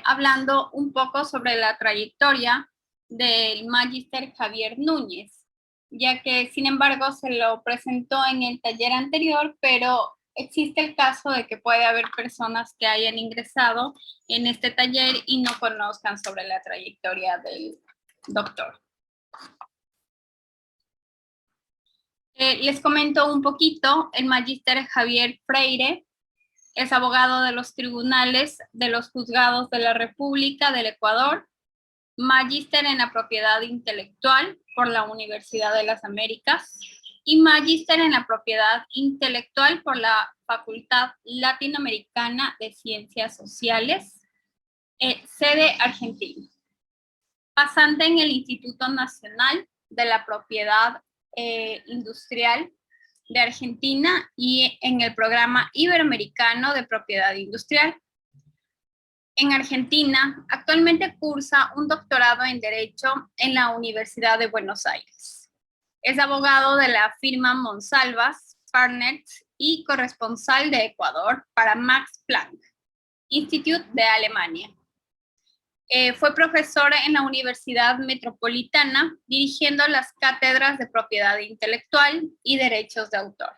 hablando un poco sobre la trayectoria del Magíster Javier Núñez, ya que sin embargo se lo presentó en el taller anterior, pero existe el caso de que puede haber personas que hayan ingresado en este taller y no conozcan sobre la trayectoria del doctor. Les comento un poquito. El Magíster Javier Freire es abogado de los tribunales de los juzgados de la República del Ecuador, magíster en la propiedad intelectual por la Universidad de las Américas y magíster en la propiedad intelectual por la Facultad Latinoamericana de Ciencias Sociales, sede Argentina. Pasante en el Instituto Nacional de la Propiedad Industrial de Argentina y en el Programa Iberoamericano de Propiedad Industrial. En Argentina, actualmente cursa un doctorado en Derecho en la Universidad de Buenos Aires. Es abogado de la firma Monsalvas Partners y corresponsal de Ecuador para Max Planck Institute de Alemania. Fue profesor en la Universidad Metropolitana, dirigiendo las cátedras de Propiedad Intelectual y Derechos de Autor.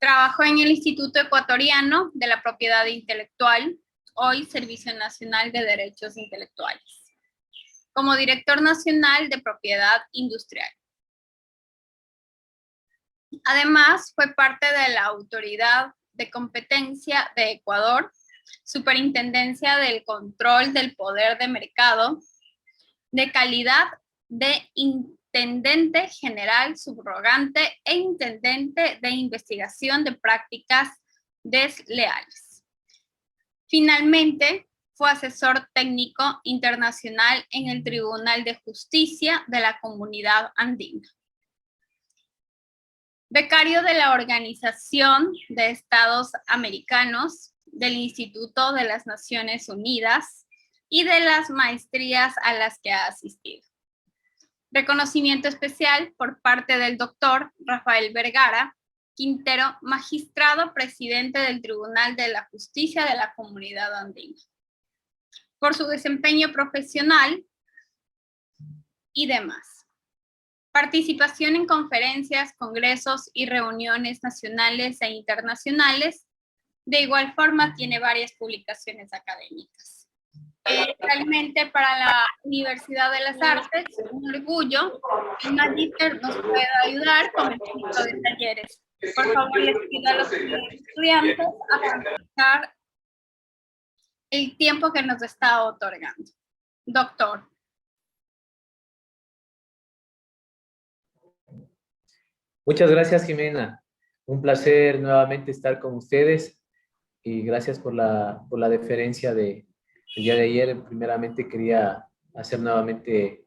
Trabajó en el Instituto Ecuatoriano de la Propiedad Intelectual, hoy Servicio Nacional de Derechos Intelectuales, como director nacional de Propiedad Industrial. Además, fue parte de la Autoridad de Competencia de Ecuador, Superintendencia del Control del Poder de Mercado, de Calidad de Intendente General Subrogante e Intendente de Investigación de Prácticas Desleales. Finalmente, fue asesor técnico internacional en el Tribunal de Justicia de la Comunidad Andina. Becario de la Organización de Estados Americanos, del Instituto de las Naciones Unidas y de las maestrías a las que ha asistido. Reconocimiento especial por parte del doctor Rafael Vergara Quintero, magistrado presidente del Tribunal de la Justicia de la Comunidad Andina, por su desempeño profesional y demás. Participación en conferencias, congresos y reuniones nacionales e internacionales. De igual forma, tiene varias publicaciones académicas. Realmente para la Universidad de las Artes, un orgullo, el magíster nos puede ayudar con el ciclo de talleres. Por favor, les pido a los estudiantes aprovechar el tiempo que nos está otorgando. Doctor. Muchas gracias, Jimena. Un placer nuevamente estar con ustedes. Y gracias por la deferencia del día de ayer. Primeramente quería hacer nuevamente,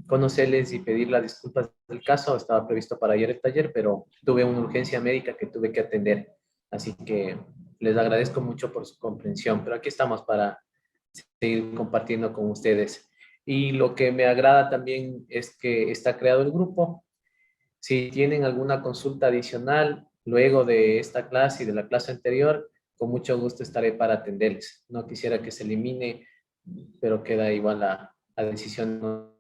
conocerles y pedir las disculpas del caso. Estaba previsto para ayer el taller, pero tuve una urgencia médica que tuve que atender. Así que les agradezco mucho por su comprensión, pero aquí estamos para seguir compartiendo con ustedes. Y lo que me agrada también es que está creado el grupo. Si tienen alguna consulta adicional luego de esta clase y de la clase anterior, con mucho gusto estaré para atenderles. No quisiera que se elimine, pero queda igual la decisión.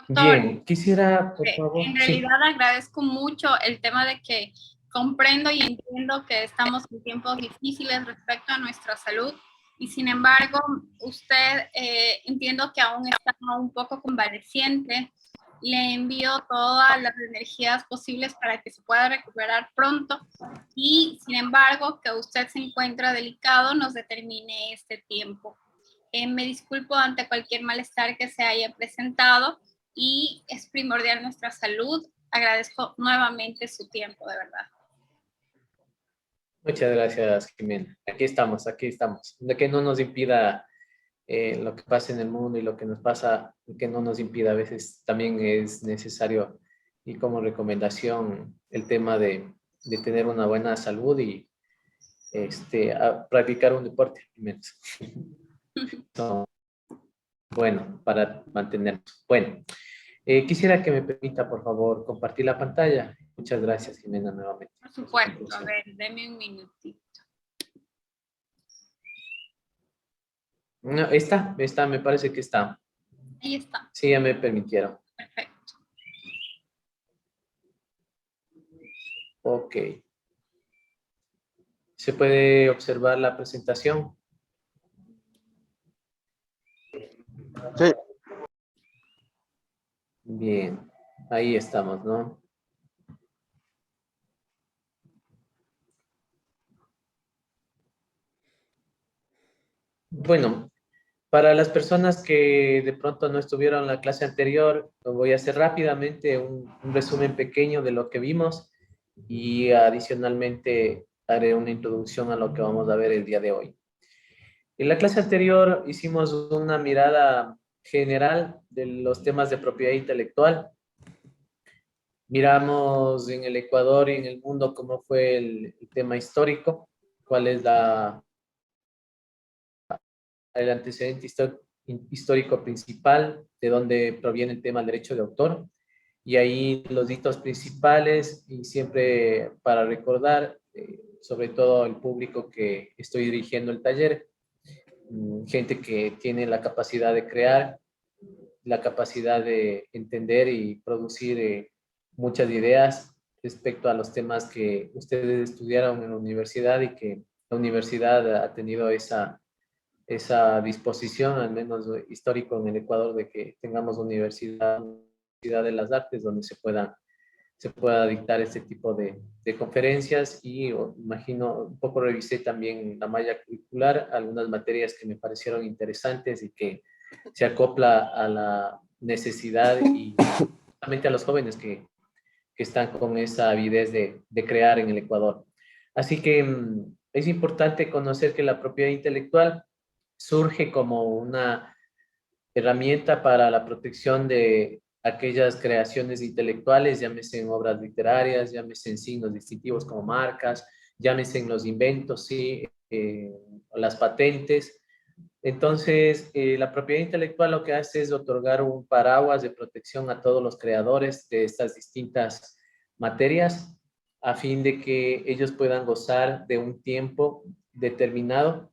Doctor, bien, quisiera, por favor. En realidad agradezco mucho el tema de que comprendo y entiendo que estamos en tiempos difíciles respecto a nuestra salud y sin embargo usted entiendo que aún está un poco convaleciente. Le envío todas las energías posibles para que se pueda recuperar pronto y, sin embargo, que usted se encuentra delicado nos determine este tiempo. Me disculpo ante cualquier malestar que se haya presentado y es primordial nuestra salud. Agradezco nuevamente su tiempo, de verdad. Muchas gracias, Jimena. Aquí estamos, De que no nos impida lo que pasa en el mundo y lo que nos pasa, que no nos impida. A veces también es necesario y como recomendación el tema de tener una buena salud y a practicar un deporte. Bueno, para mantenernos. Bueno, quisiera que me permita, por favor, compartir la pantalla. Muchas gracias, Jimena, nuevamente. Por supuesto, a ver, deme un minutito. No, esta me parece que está. Ahí está. Sí, ya me permitieron. Perfecto. Ok. ¿Se puede observar la presentación? Sí, Bien, ahí estamos, ¿no? Bueno, para las personas que de pronto no estuvieron en la clase anterior, lo voy a hacer rápidamente un resumen pequeño de lo que vimos y adicionalmente haré una introducción a lo que vamos a ver el día de hoy. En la clase anterior hicimos una mirada general de los temas de propiedad intelectual. Miramos en el Ecuador y en el mundo cómo fue el tema histórico, cuál es el antecedente histórico principal, de dónde proviene el tema del derecho de autor, y ahí los hitos principales, y siempre para recordar, sobre todo el público que estoy dirigiendo el taller, gente que tiene la capacidad de crear, la capacidad de entender y producir muchas ideas respecto a los temas que ustedes estudiaron en la universidad y que la universidad ha tenido esa disposición, al menos histórico en el Ecuador, de que tengamos universidad de las artes donde se pueda dictar este tipo de conferencias y imagino, un poco revisé también la malla curricular, algunas materias que me parecieron interesantes y que se acopla a la necesidad y justamente a los jóvenes que están con esa avidez de crear en el Ecuador. Así que es importante conocer que la propiedad intelectual surge como una herramienta para la protección de aquellas creaciones intelectuales, llámese en obras literarias, llámese en signos distintivos como marcas, llámese en los inventos, sí, las patentes. Entonces, la propiedad intelectual lo que hace es otorgar un paraguas de protección a todos los creadores de estas distintas materias, a fin de que ellos puedan gozar de un tiempo determinado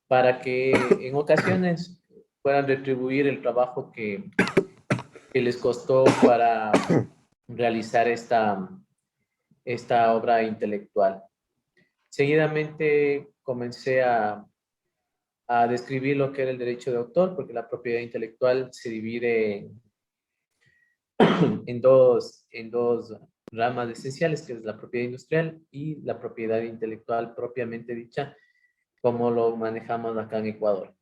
para que en ocasiones puedan retribuir el trabajo que les costó para realizar esta obra intelectual. Seguidamente comencé a describir lo que era el derecho de autor, porque la propiedad intelectual se divide en dos ramas esenciales, que es la propiedad industrial y la propiedad intelectual propiamente dicha, como lo manejamos acá en Ecuador.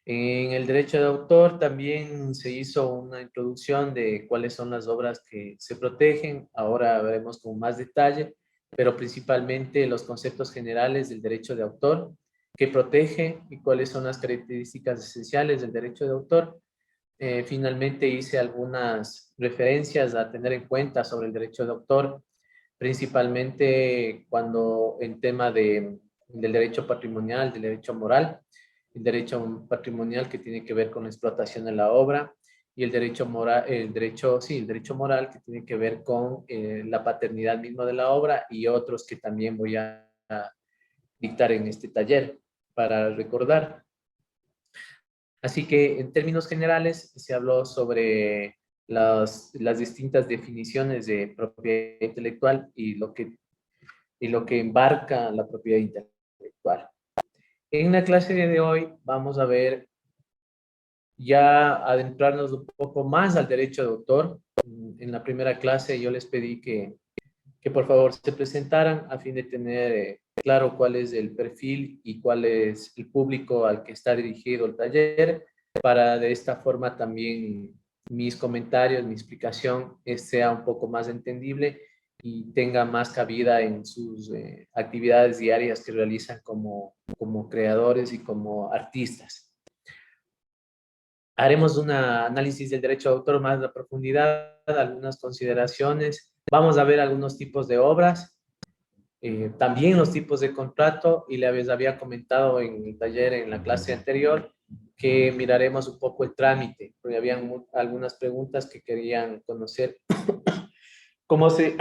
En el derecho de autor también se hizo una introducción de cuáles son las obras que se protegen. Ahora veremos con más detalle, pero principalmente los conceptos generales del derecho de autor, qué protege y cuáles son las características esenciales del derecho de autor. Finalmente hice algunas referencias a tener en cuenta sobre el derecho de autor, principalmente cuando el tema del derecho patrimonial, del derecho moral, el derecho patrimonial que tiene que ver con la explotación de la obra y el derecho moral, el derecho moral que tiene que ver con la paternidad misma de la obra y otros que también voy a dictar en este taller para recordar. Así que en términos generales se habló sobre las distintas definiciones de propiedad intelectual y lo que embarca la propiedad intelectual. En la clase de hoy vamos a ver ya adentrarnos un poco más al derecho de autor. En la primera clase yo les pedí que por favor se presentaran a fin de tener claro cuál es el perfil y cuál es el público al que está dirigido el taller, para de esta forma también mis comentarios, mi explicación sea un poco más entendible y tenga más cabida en sus actividades diarias que realizan como creadores y como artistas. Haremos un análisis del derecho de autor más a profundidad, algunas consideraciones. Vamos a ver algunos tipos de obras, también los tipos de contrato, y les había comentado en el taller, en la clase anterior, que miraremos un poco el trámite, porque habían algunas preguntas que querían conocer cómo se,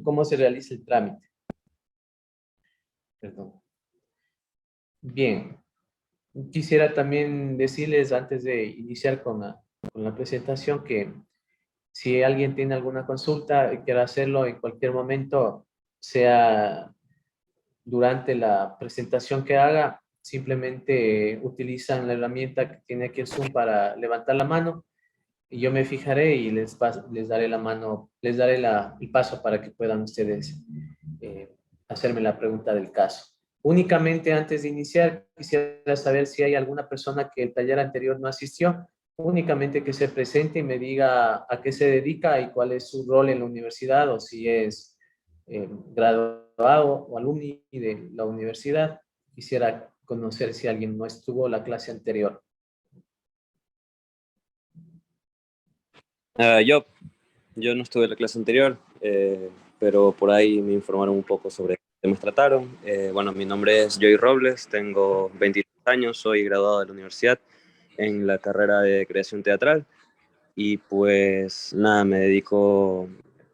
cómo se realiza el trámite. Perdón. Bien. Quisiera también decirles antes de iniciar con la presentación que si alguien tiene alguna consulta y quiere hacerlo en cualquier momento, sea durante la presentación que haga, simplemente utilizan la herramienta que tiene aquí el Zoom para levantar la mano y yo me fijaré y les daré la mano, les daré el paso para que puedan ustedes eh, hacerme la pregunta del caso. Únicamente antes de iniciar, quisiera saber si hay alguna persona que el taller anterior no asistió, únicamente que se presente y me diga a qué se dedica y cuál es su rol en la universidad o si es graduado o alumni de la universidad. Quisiera conocer si alguien no estuvo la clase anterior. Ah, yo no estuve en la clase anterior, pero por ahí me informaron un poco sobre qué temas trataron. Bueno, mi nombre es Joey Robles, tengo 23 años, soy graduado de la universidad en la carrera de creación teatral y pues nada, me dedico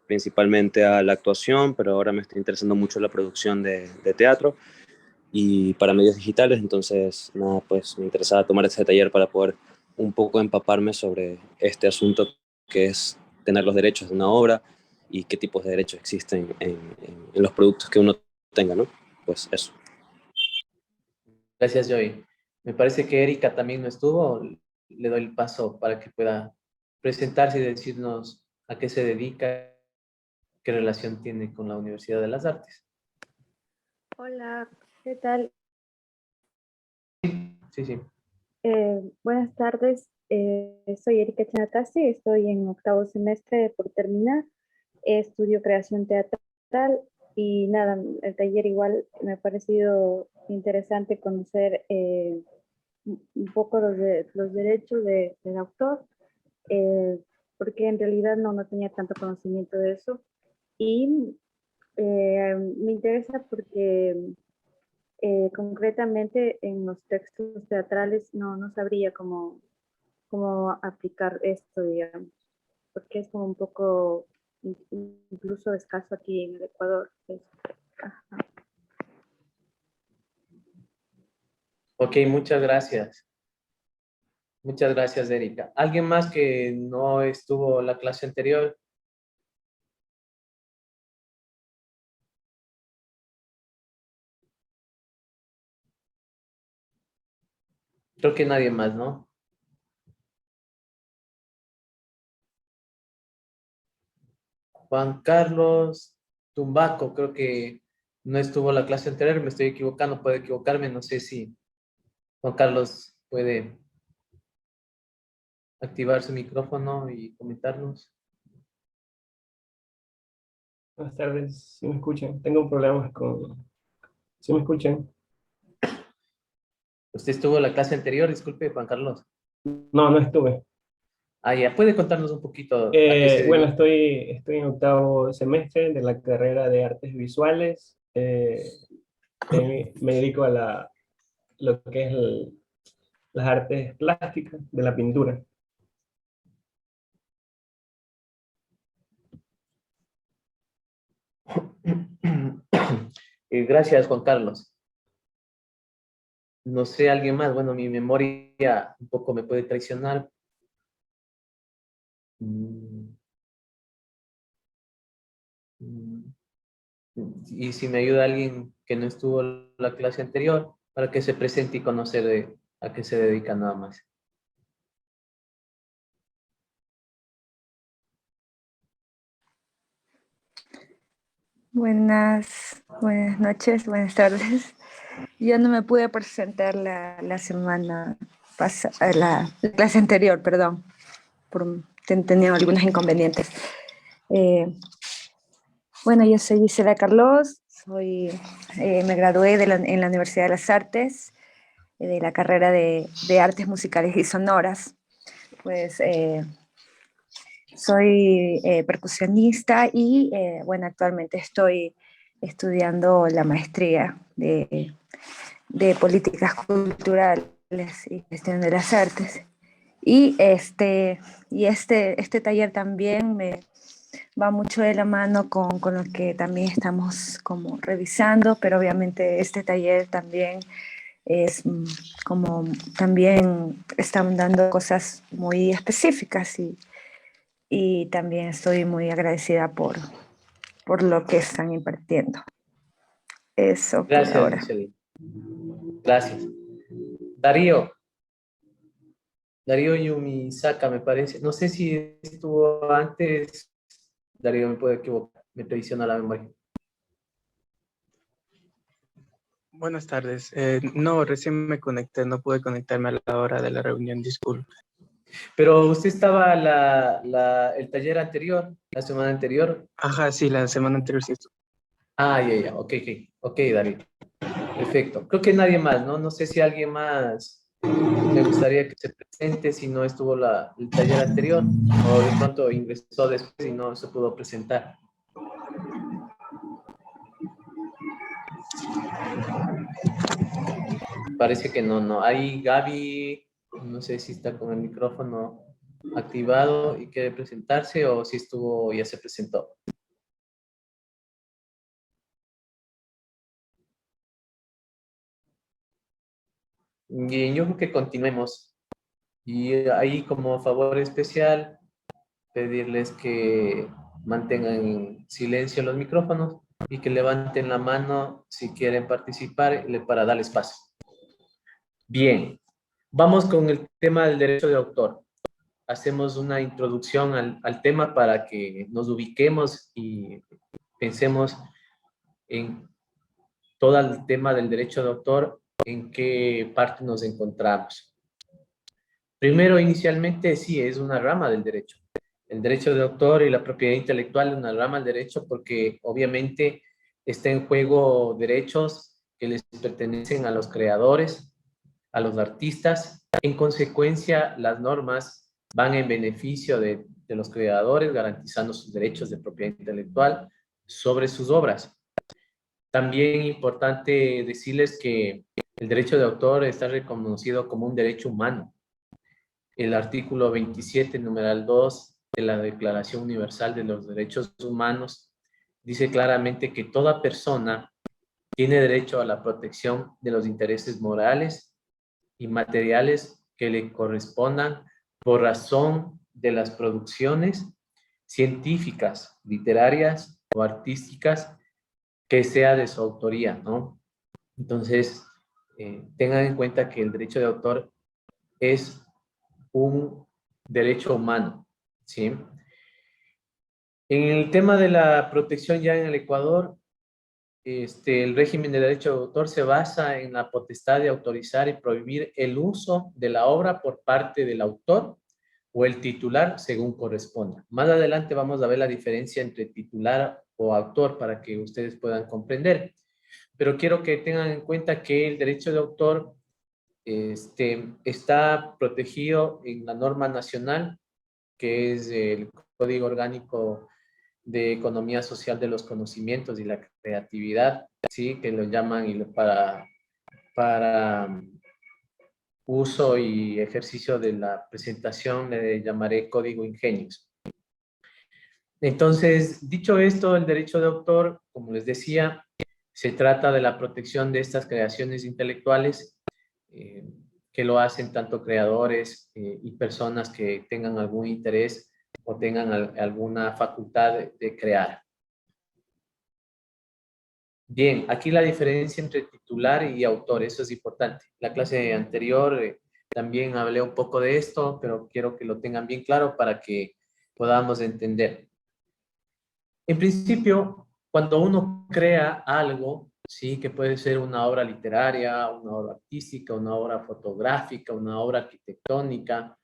principalmente a la actuación, pero ahora me está interesando mucho la producción de teatro y para medios digitales, entonces nada, pues me interesaba tomar ese taller para poder un poco empaparme sobre este asunto que es tener los derechos de una obra y qué tipos de derechos existen en los productos que uno tenga, ¿no? Pues eso. Gracias, Joey. Me parece que Erika también no estuvo. Le doy el paso para que pueda presentarse y decirnos a qué se dedica, qué relación tiene con la Universidad de las Artes. Hola, ¿qué tal? Sí, sí. Buenas tardes, soy Erika Chanatasi, estoy en octavo semestre por terminar, estudio creación teatral y nada, el taller igual me ha parecido interesante conocer un poco los derechos del autor, eh, porque en realidad no tenía tanto conocimiento de eso y me interesa porque concretamente en los textos teatrales no sabría cómo aplicar esto, digamos, porque es como un poco incluso escaso aquí en el Ecuador. Ajá. Ok, muchas gracias. Muchas gracias, Erika. ¿Alguien más que no estuvo la clase anterior? Creo que nadie más, ¿no? Juan Carlos Tumbaco, creo que no estuvo la clase anterior, me estoy equivocando, puedo equivocarme, no sé si Juan Carlos puede activar su micrófono y comentarnos. Buenas tardes, si me escuchan. Tengo problemas con... ¿Sí me escuchan? Usted estuvo la clase anterior, disculpe, Juan Carlos. No estuve. Ah, ya, ¿puede contarnos un poquito a qué se Bueno, dedica? estoy en octavo semestre de la carrera de artes visuales. Me dedico a lo que es las artes plásticas de la pintura. Gracias, Juan Carlos. No sé, alguien más. Bueno, mi memoria un poco me puede traicionar. Mm, mm, Y si me ayuda alguien que no estuvo en la clase anterior, para que se presente y conocer a qué se dedica nada más. Buenas noches, buenas tardes. Yo no me pude presentar la semana pasada, la clase anterior, perdón, tenía algunos inconvenientes. Eh, bueno, yo soy Gisela Carlos, me gradué en la Universidad de las Artes, de la carrera de Artes Musicales y Sonoras. Pues soy percusionista y bueno, actualmente estoy estudiando la maestría de políticas culturales y gestión de las artes. Y este taller también me va mucho de la mano con lo que también estamos como revisando, pero obviamente este taller también es como también están dando cosas muy específicas y también estoy muy agradecida por lo que están impartiendo. Eso por Gracias, ahora. Michelle. Gracias. Darío. Darío Yumisaka, me parece. No sé si estuvo antes. Darío me puede equivocar. Me traiciona la memoria. Buenas tardes. No, recién me conecté, no pude conectarme a la hora de la reunión, disculpe. Pero usted estaba el taller anterior, la semana anterior. Ajá, sí, la semana anterior sí estuve. Ah, ya. Ok, Darío. Perfecto. Creo que nadie más, ¿no? No sé si alguien más me gustaría que se presente si no estuvo el taller anterior o de pronto ingresó después y no se pudo presentar. Parece que no. Ahí Gaby, no sé si está con el micrófono activado y quiere presentarse o si estuvo, ya se presentó. Bien, yo creo que continuemos. Y ahí como favor especial, pedirles que mantengan en silencio los micrófonos y que levanten la mano si quieren participar para darles paso. Bien, vamos con el tema del derecho de autor. Hacemos una introducción al tema para que nos ubiquemos y pensemos en todo el tema del derecho de autor, en qué parte nos encontramos. Primero, inicialmente, sí, es una rama del derecho. El derecho de autor y la propiedad intelectual es una rama del derecho porque obviamente está en juego derechos que les pertenecen a los creadores, a los artistas. En consecuencia, las normas van en beneficio de los creadores, garantizando sus derechos de propiedad intelectual sobre sus obras. También importante decirles que el derecho de autor está reconocido como un derecho humano. El artículo 27, numeral 2 de la Declaración Universal de los Derechos Humanos dice claramente que toda persona tiene derecho a la protección de los intereses morales y materiales que le correspondan por razón de las producciones científicas, literarias o artísticas que sea de su autoría, ¿no? Entonces, tengan en cuenta que el derecho de autor es un derecho humano, ¿sí? En el tema de la protección ya en el Ecuador, el régimen de derecho de autor se basa en la potestad de autorizar y prohibir el uso de la obra por parte del autor o el titular según corresponda. Más adelante vamos a ver la diferencia entre titular o autor para que ustedes puedan comprender. Pero quiero que tengan en cuenta que el derecho de autor está protegido en la norma nacional, que es el Código Orgánico de Economía Social de los Conocimientos y la Creatividad, ¿sí? Que lo llaman para uso y ejercicio de la presentación, le llamaré Código Ingenios. Entonces, dicho esto, el derecho de autor, como les decía, se trata de la protección de estas creaciones intelectuales que lo hacen tanto creadores y personas que tengan algún interés o tengan alguna facultad de crear. Bien, aquí la diferencia entre titular y autor, eso es importante. La clase anterior también hablé un poco de esto, pero quiero que lo tengan bien claro para que podamos entender. En principio, cuando uno crea algo, sí, que puede ser una obra literaria, una obra artística, una obra fotográfica, una obra arquitectónica,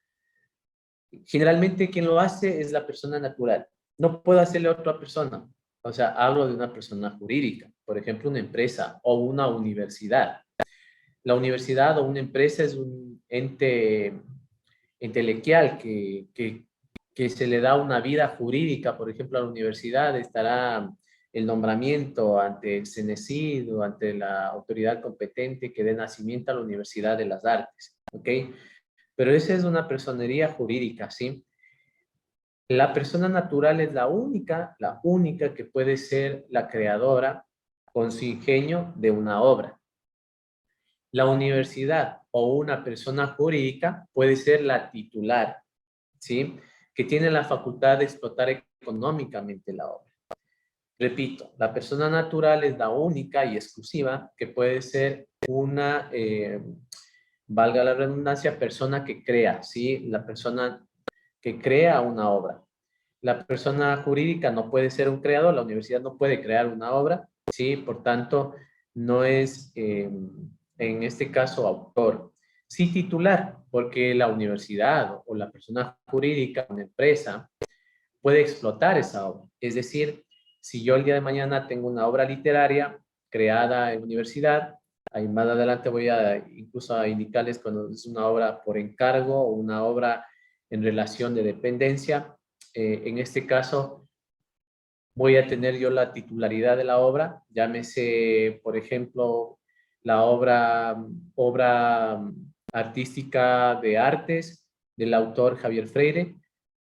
generalmente quien lo hace es la persona natural. No puede hacerle a otra persona. O sea, hablo de una persona jurídica, por ejemplo, una empresa o una universidad. La universidad o una empresa es un ente intelectual que se le da una vida jurídica. Por ejemplo, a la universidad estará el nombramiento ante el CENESID o ante la autoridad competente que dé nacimiento a la Universidad de las Artes, ¿ok? Pero esa es una personería jurídica, ¿sí? La persona natural es la única que puede ser la creadora con su ingenio de una obra. La universidad o una persona jurídica puede ser la titular, ¿sí? Que tiene la facultad de explotar económicamente la obra. Repito, la persona natural es la única y exclusiva que puede ser una, valga la redundancia, persona que crea, ¿sí? La persona que crea una obra. La persona jurídica no puede ser un creador, la universidad no puede crear una obra, ¿sí? Por tanto, no es, en este caso, autor. Sí titular, porque la universidad o la persona jurídica, una empresa, puede explotar esa obra. Es decir, si yo el día de mañana tengo una obra literaria creada en universidad, ahí más adelante voy a incluso a indicarles cuando es una obra por encargo o una obra en relación de dependencia. En este caso, voy a tener yo la titularidad de la obra, llámese, por ejemplo, la obra artística de artes del autor Javier Freire.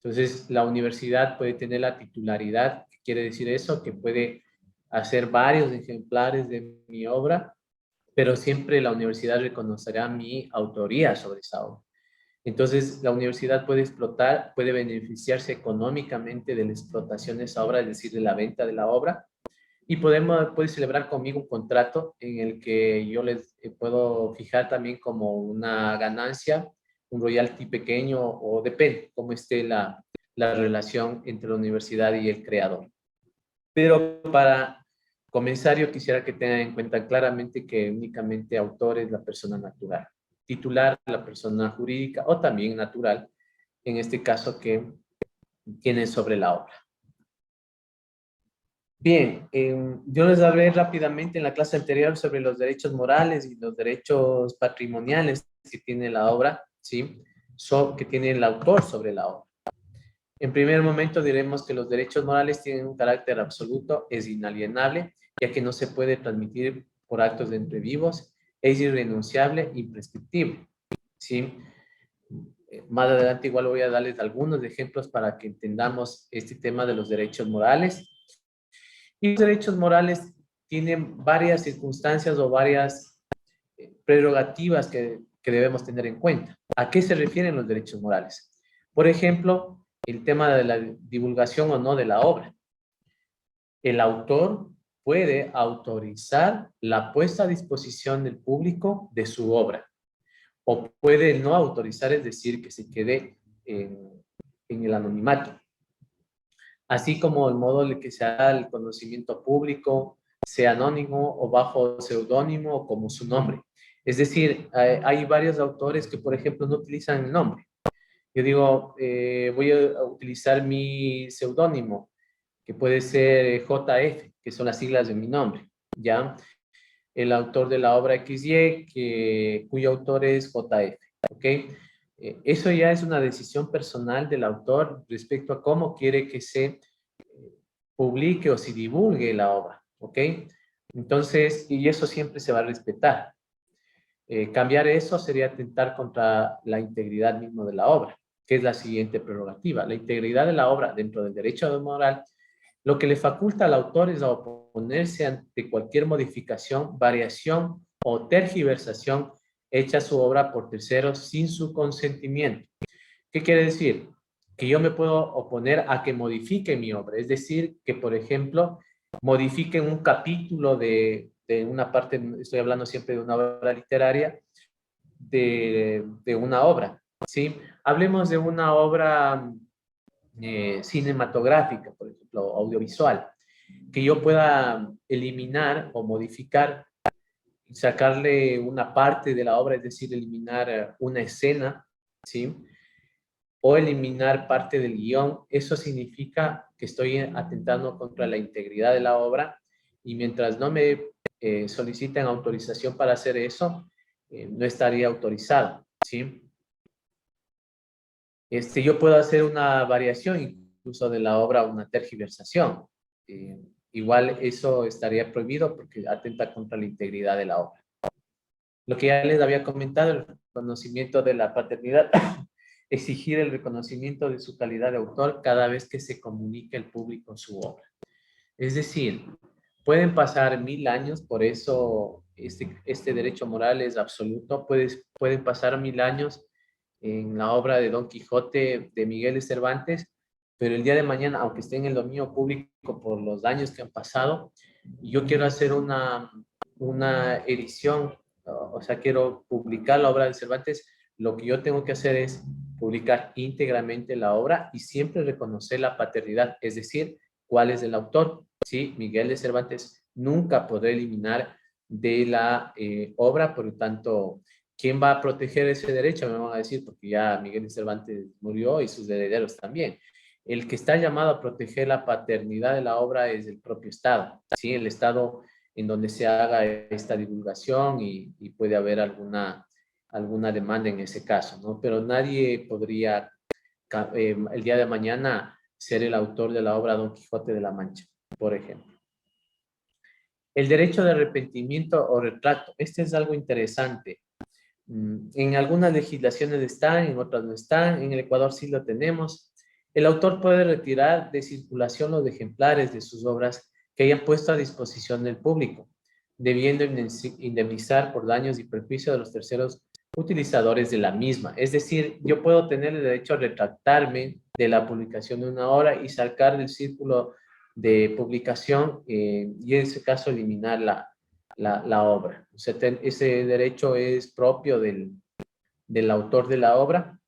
Entonces, la universidad puede tener la titularidad. ¿Qué quiere decir eso? Que puede hacer varios ejemplares de mi obra, pero siempre la universidad reconocerá mi autoría sobre esa obra. Entonces, la universidad puede explotar, puede beneficiarse económicamente de la explotación de esa obra, es decir, de la venta de la obra, y puede celebrar conmigo un contrato en el que yo les puedo fijar también como una ganancia, un royalty pequeño, o depende cómo esté la relación entre la universidad y el creador. Pero para comenzar, yo quisiera que tengan en cuenta claramente que únicamente autor es la persona natural, titular la persona jurídica o también natural, en este caso que tiene sobre la obra. Bien, yo les hablé rápidamente en la clase anterior sobre los derechos morales y los derechos patrimoniales que tiene la obra, ¿sí? Que tiene el autor sobre la obra. En primer momento diremos que los derechos morales tienen un carácter absoluto, es inalienable, ya que no se puede transmitir por actos de entre vivos, es irrenunciable, imprescriptible, ¿sí? Más adelante igual voy a darles algunos ejemplos para que entendamos este tema de los derechos morales. Y los derechos morales tienen varias circunstancias o varias prerrogativas que debemos tener en cuenta. ¿A qué se refieren los derechos morales? Por ejemplo, el tema de la divulgación o no de la obra. El autor puede autorizar la puesta a disposición del público de su obra, o puede no autorizar, es decir, que se quede en el anonimato. Así como el modo en el que se haga el conocimiento público, sea anónimo o bajo seudónimo o como su nombre. Es decir, hay varios autores que, por ejemplo, no utilizan el nombre. Yo digo, voy a utilizar mi seudónimo, que puede ser JF, que son las siglas de mi nombre, ¿ya? El autor de la obra XY, cuyo autor es JF, ¿ok? Eso ya es una decisión personal del autor respecto a cómo quiere que se publique o se divulgue la obra, ¿ok? Entonces, y eso siempre se va a respetar. Cambiar eso sería atentar contra la integridad misma de la obra, que es la siguiente prerrogativa. La integridad de la obra dentro del derecho moral, lo que le faculta al autor es a oponerse ante cualquier modificación, variación o tergiversación hecha a su obra por terceros sin su consentimiento. ¿Qué quiere decir? Que yo me puedo oponer a que modifique mi obra, es decir, que por ejemplo modifiquen un capítulo de una parte, estoy hablando siempre de una obra literaria, de una obra, ¿sí? Hablemos de una obra cinematográfica, por ejemplo, audiovisual, que yo pueda eliminar o modificar, sacarle una parte de la obra, es decir, eliminar una escena, ¿sí? O eliminar parte del guión. Eso significa que estoy atentando contra la integridad de la obra, y mientras no me solicitan autorización para hacer eso, no estaría autorizado, ¿sí? Yo puedo hacer una variación incluso de la obra, una tergiversación. Igual eso estaría prohibido porque atenta contra la integridad de la obra. Lo que ya les había comentado, el reconocimiento de la paternidad, exigir el reconocimiento de su calidad de autor cada vez que se comunique al público su obra. Es decir, Pueden pasar 1000 años, por eso este derecho moral es absoluto. Pueden pasar 1000 años en la obra de Don Quijote de Miguel de Cervantes, pero el día de mañana, aunque esté en el dominio público por los daños que han pasado, yo quiero hacer una edición, o sea, quiero publicar la obra de Cervantes, lo que yo tengo que hacer es publicar íntegramente la obra y siempre reconocer la paternidad, es decir, cuál es el autor. Sí, Miguel de Cervantes nunca podrá eliminar de la obra, por lo tanto, ¿quién va a proteger ese derecho? Me van a decir, porque ya Miguel de Cervantes murió y sus herederos también. El que está llamado a proteger la paternidad de la obra es el propio Estado, ¿sí? El Estado en donde se haga esta divulgación y puede haber alguna demanda en ese caso, ¿no? Pero nadie podría el día de mañana ser el autor de la obra Don Quijote de la Mancha, por ejemplo. El derecho de arrepentimiento o retracto. Este es algo interesante. En algunas legislaciones están, en otras no están. En el Ecuador sí lo tenemos. El autor puede retirar de circulación los ejemplares de sus obras que hayan puesto a disposición del público, debiendo indemnizar por daños y perjuicios de los terceros utilizadores de la misma. Es decir, yo puedo tener el derecho a retractarme de la publicación de una obra y sacar del círculo de publicación y en ese caso eliminar la obra. O sea, ese derecho es propio del autor de la obra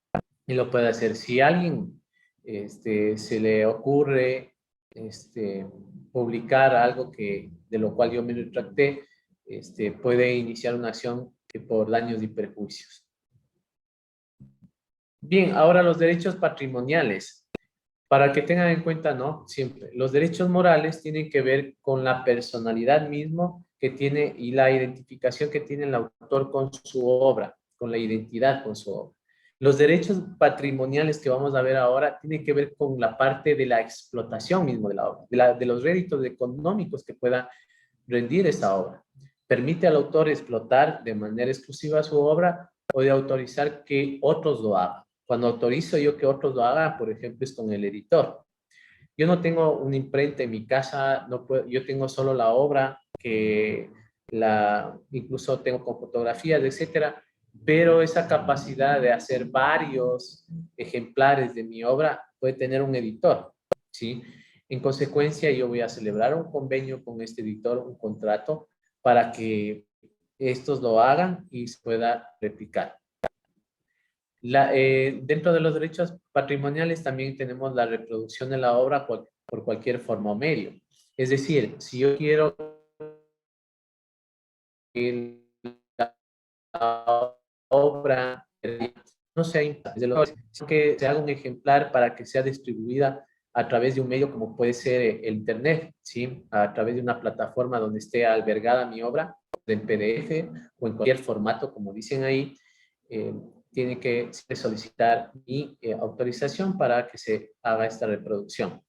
y lo puede hacer. Si a alguien se le ocurre publicar algo de lo cual yo me retracté, puede iniciar una acción por daños y perjuicios. Bien, ahora los derechos patrimoniales. Para que tengan en cuenta, ¿no? Siempre, los derechos morales tienen que ver con la personalidad mismo que tiene y la identificación que tiene el autor con su obra, con la identidad con su obra. Los derechos patrimoniales que vamos a ver ahora tienen que ver con la parte de la explotación mismo de la obra, de los réditos económicos que pueda rendir esa obra. Permite al autor explotar de manera exclusiva su obra o de autorizar que otros lo hagan. Cuando autorizo yo que otros lo hagan, por ejemplo, es con el editor. Yo no tengo una imprenta en mi casa, no puedo, yo tengo solo la obra, incluso tengo con fotografías, etcétera, pero esa capacidad de hacer varios ejemplares de mi obra puede tener un editor, ¿sí? En consecuencia, yo voy a celebrar un convenio con este editor, un contrato, para que estos lo hagan y se pueda replicar. Dentro de los derechos patrimoniales también tenemos la reproducción de la obra por cualquier forma o medio. Es decir, si yo quiero que la obra no sea sino que se haga un ejemplar para que sea distribuida a través de un medio como puede ser el Internet, ¿sí? A través de una plataforma donde esté albergada mi obra, en PDF o en cualquier formato, como dicen ahí, tiene que solicitar mi autorización para que se haga esta reproducción.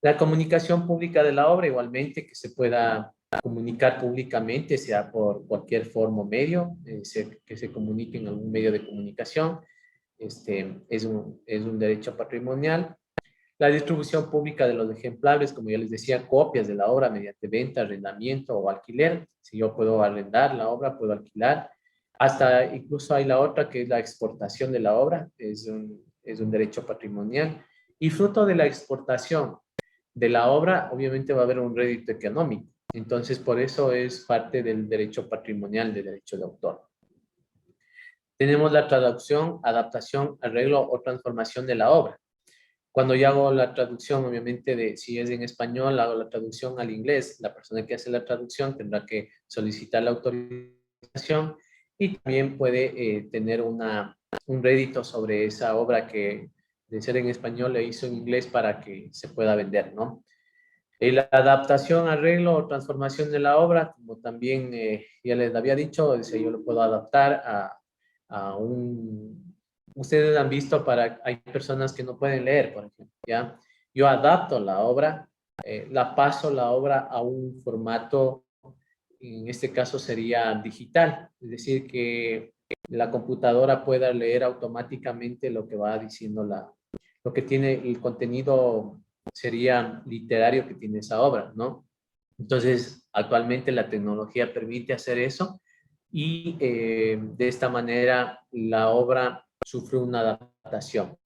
La comunicación pública de la obra, igualmente, que se pueda comunicar públicamente, sea por cualquier forma o medio, que se comunique en algún medio de comunicación, es un derecho patrimonial. La distribución pública de los ejemplares, como ya les decía, copias de la obra mediante venta, arrendamiento o alquiler. Si yo puedo arrendar la obra, puedo alquilar. Hasta incluso hay la otra que es la exportación de la obra, es un derecho patrimonial. Y fruto de la exportación de la obra, obviamente va a haber un rédito económico. Entonces, por eso es parte del derecho patrimonial, del derecho de autor. Tenemos la traducción, adaptación, arreglo o transformación de la obra. Cuando yo hago la traducción, obviamente, si es en español, hago la traducción al inglés. La persona que hace la traducción tendrá que solicitar la autorización y también puede tener un rédito sobre esa obra que de ser en español le hizo en inglés para que se pueda vender, ¿no? La adaptación, arreglo o transformación de la obra, como también ya les había dicho, yo lo puedo adaptar a un... Ustedes han visto, hay personas que no pueden leer, por ejemplo, ¿ya? Yo adapto la obra, paso la obra a un formato, en este caso sería digital, es decir, que la computadora pueda leer automáticamente lo que va diciendo lo que tiene el contenido sería literario que tiene esa obra, ¿no? Entonces, actualmente la tecnología permite hacer eso y de esta manera la obra sufre una adaptación.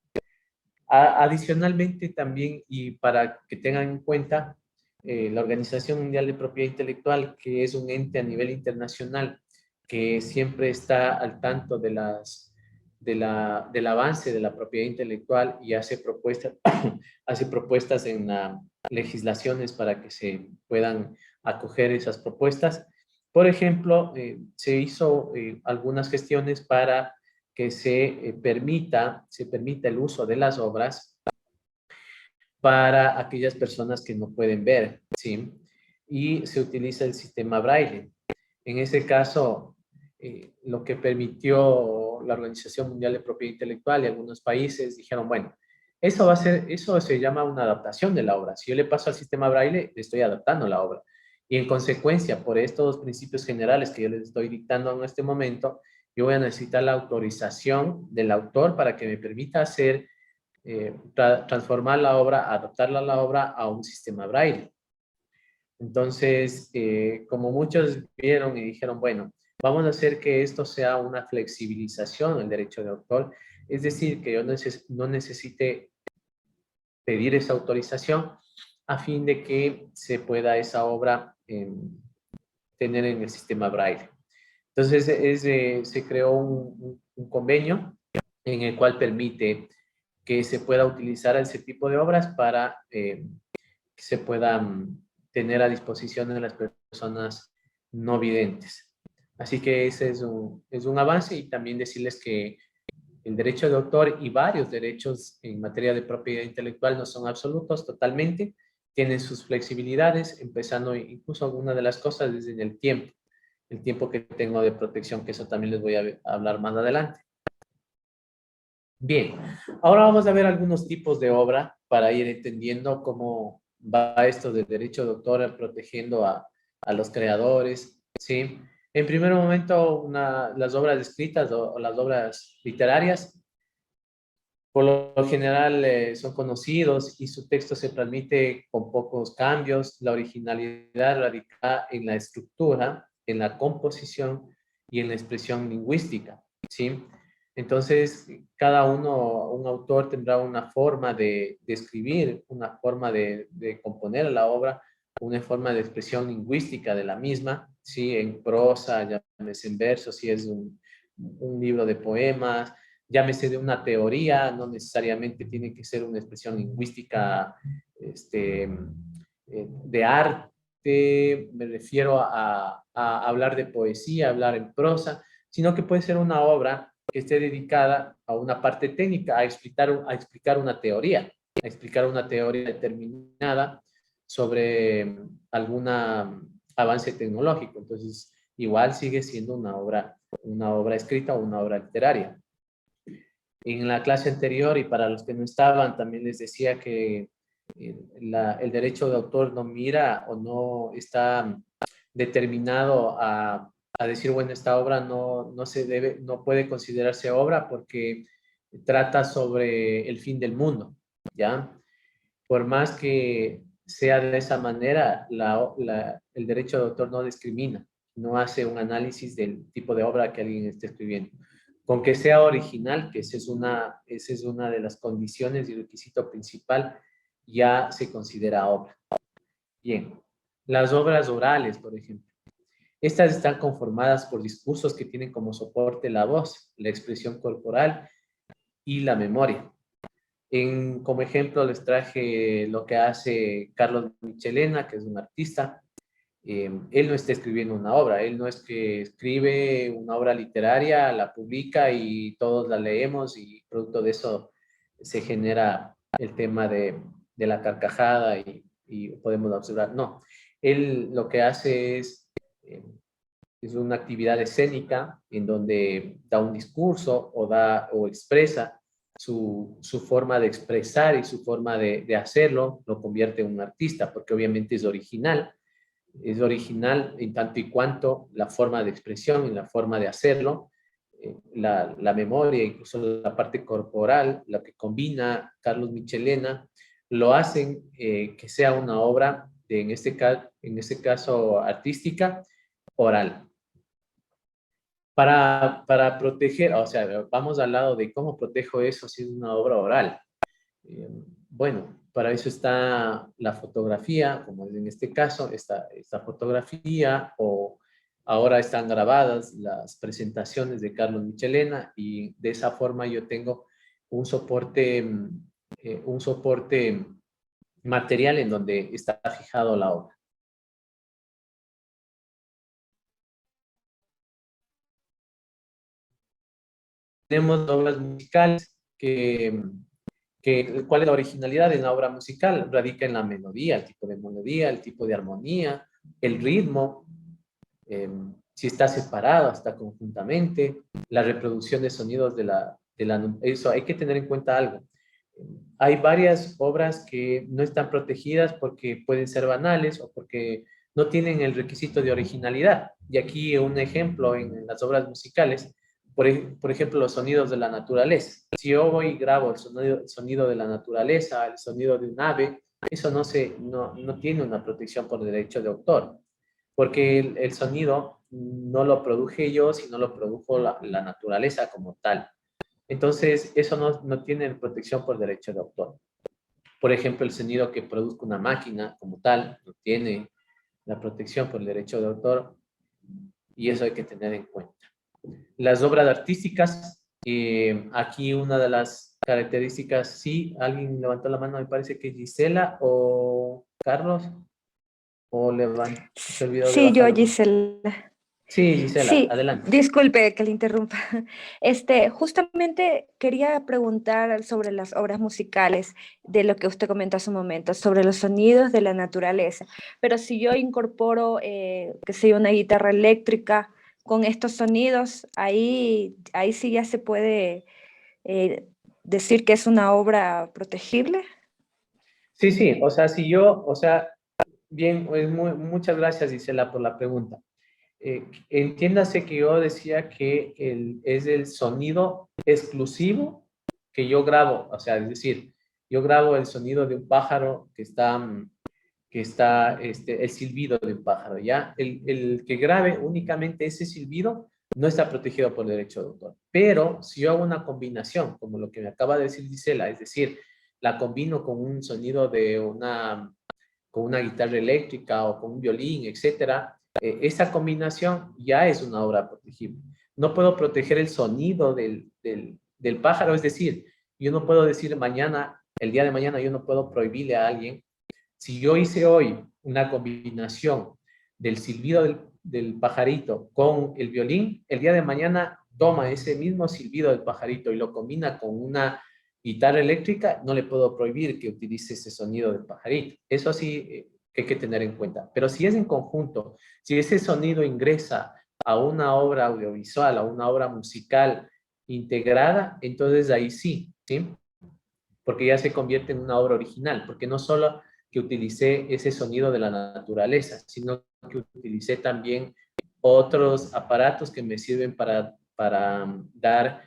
Adicionalmente también, y para que tengan en cuenta, la Organización Mundial de Propiedad Intelectual, que es un ente a nivel internacional que siempre está al tanto de del avance de la propiedad intelectual y hace propuestas, hace propuestas en legislaciones para que se puedan acoger esas propuestas. Por ejemplo, se hizo algunas gestiones para que se permita el uso de las obras para aquellas personas que no pueden ver, ¿sí? Y se utiliza el sistema Braille. En ese caso, lo que permitió la Organización Mundial de Propiedad Intelectual y algunos países dijeron, bueno, eso se llama una adaptación de la obra. Si yo le paso al sistema Braille, le estoy adaptando la obra. Y en consecuencia, por estos principios generales que yo les estoy dictando en este momento, yo voy a necesitar la autorización del autor para que me permita hacer, transformar la obra, adaptarla a la obra a un sistema Braille. Entonces, como muchos vieron y dijeron, bueno, vamos a hacer que esto sea una flexibilización del derecho de autor, es decir, que yo no necesite pedir esa autorización a fin de que se pueda esa obra tener en el sistema Braille. Entonces, se creó un convenio en el cual permite que se pueda utilizar ese tipo de obras para que se puedan tener a disposición de las personas no videntes. Así que ese es un avance, y también decirles que el derecho de autor y varios derechos en materia de propiedad intelectual no son absolutos totalmente, tienen sus flexibilidades, empezando incluso algunas de las cosas desde el tiempo que tengo de protección, que eso también les voy a hablar más adelante. Bien, ahora vamos a ver algunos tipos de obra para ir entendiendo cómo va esto de derecho de autor protegiendo a los creadores, ¿sí? En primer momento, las obras escritas o las obras literarias, por lo general son conocidos y su texto se transmite con pocos cambios. La originalidad radica en la estructura, en la composición y en la expresión lingüística, ¿sí? Entonces, cada uno, un autor tendrá una forma de escribir, una forma de componer la obra, una forma de expresión lingüística de la misma, ¿sí? En prosa, llámese en versos, si es un libro de poemas, llámese de una teoría, no necesariamente tiene que ser una expresión lingüística de arte, me refiero a hablar de poesía, hablar en prosa, sino que puede ser una obra que esté dedicada a una parte técnica, a explicar una teoría, determinada sobre algún avance tecnológico. Entonces, igual sigue siendo una obra escrita o una obra literaria. En la clase anterior, y para los que no estaban, también les decía que el derecho de autor no mira o no está determinado a decir, bueno, esta obra no puede considerarse obra porque trata sobre el fin del mundo, ¿ya? Por más que sea de esa manera, el derecho de autor no discrimina, no hace un análisis del tipo de obra que alguien esté escribiendo. Con que sea original, que esa es una de las condiciones y requisito principal, ya se considera obra. Bien, las obras orales, por ejemplo. Estas están conformadas por discursos que tienen como soporte la voz, la expresión corporal y la memoria. Como ejemplo les traje lo que hace Carlos Michelena, que es un artista. Él no está escribiendo una obra, él no es que escribe una obra literaria, la publica y todos la leemos y producto de eso se genera el tema de la carcajada y podemos observar. No, él lo que hace es una actividad escénica en donde da un discurso o expresa su forma de expresar y su forma de hacerlo, lo convierte en un artista, porque obviamente es original en tanto y cuanto la forma de expresión y la forma de hacerlo, la memoria, incluso la parte corporal, lo que combina Carlos Michelena, lo hacen que sea una obra, en en este caso artística, oral. Para proteger, o sea, vamos al lado de cómo protejo eso si es una obra oral. Bueno, para eso está la fotografía, como en este caso, esta fotografía, o ahora están grabadas las presentaciones de Carlos Michelena, y de esa forma yo tengo un soporte material en donde está fijado la obra. Tenemos obras musicales ¿cuál es la originalidad de una obra musical? Radica en la melodía, el tipo de melodía, el tipo de armonía, el ritmo, si está separado, está conjuntamente, la reproducción de sonidos eso hay que tener en cuenta algo. Hay varias obras que no están protegidas porque pueden ser banales o porque no tienen el requisito de originalidad. Y aquí un ejemplo en las obras musicales, por ejemplo, los sonidos de la naturaleza. Si yo voy y grabo el sonido de la naturaleza, el sonido de un ave, eso no tiene una protección por derecho de autor, porque el sonido no lo produje yo, sino lo produjo la naturaleza como tal. Entonces, eso no tiene protección por derecho de autor. Por ejemplo, el sonido que produzca una máquina como tal no tiene la protección por el derecho de autor, y eso hay que tener en cuenta. Las obras artísticas, aquí una de las características, sí, alguien levantó la mano, me parece que Gisela o Carlos, o se olvidó de Sí, yo, bajar. Gisela. Sí, Gisela, Sí, adelante. disculpe que le interrumpa. Justamente quería preguntar sobre las obras musicales, de lo que usted comentó hace un momento, sobre los sonidos de la naturaleza. Pero si yo incorporo, que sea una guitarra eléctrica con estos sonidos, ahí sí ya se puede decir que es una obra protegible. Sí, sí, o sea, bien, pues muchas gracias, Gisela, por la pregunta. Entiéndase que yo decía que es el sonido exclusivo que yo grabo, o sea, es decir, yo grabo el sonido de un pájaro el silbido de un pájaro, ¿ya? El que grabe únicamente ese silbido no está protegido por derecho de autor. Pero si yo hago una combinación, como lo que me acaba de decir Gisela, es decir, la combino con un sonido con una guitarra eléctrica o con un violín, etcétera, esa combinación ya es una obra protegible. No puedo proteger el sonido del pájaro, es decir, yo no puedo decir el día de mañana, yo no puedo prohibirle a alguien. Si yo hice hoy una combinación del silbido del pajarito con el violín, el día de mañana toma ese mismo silbido del pajarito y lo combina con una guitarra eléctrica, no le puedo prohibir que utilice ese sonido del pajarito. Eso sí hay que tener en cuenta. Pero si es en conjunto, si ese sonido ingresa a una obra audiovisual, a una obra musical integrada, entonces ahí sí, ¿sí? Porque ya se convierte en una obra original, porque no solo que utilicé ese sonido de la naturaleza, sino que utilicé también otros aparatos que me sirven para dar,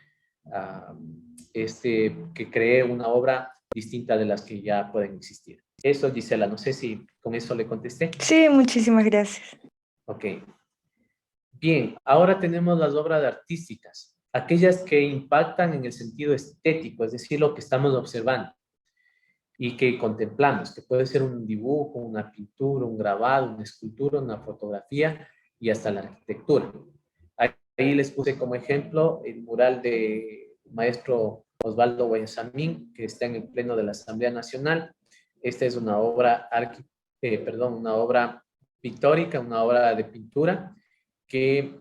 que cree una obra distinta de las que ya pueden existir. Eso, Gisela, no sé si con eso le contesté. Sí, muchísimas gracias. Ok. Bien, ahora tenemos las obras artísticas, aquellas que impactan en el sentido estético, es decir, lo que estamos observando y que contemplamos, que puede ser un dibujo, una pintura, un grabado, una escultura, una fotografía y hasta la arquitectura. Ahí les puse como ejemplo el mural de maestro Osvaldo Guayasamín, que está en el Pleno de la Asamblea Nacional. Esta es una obra, una obra pictórica, una obra de pintura que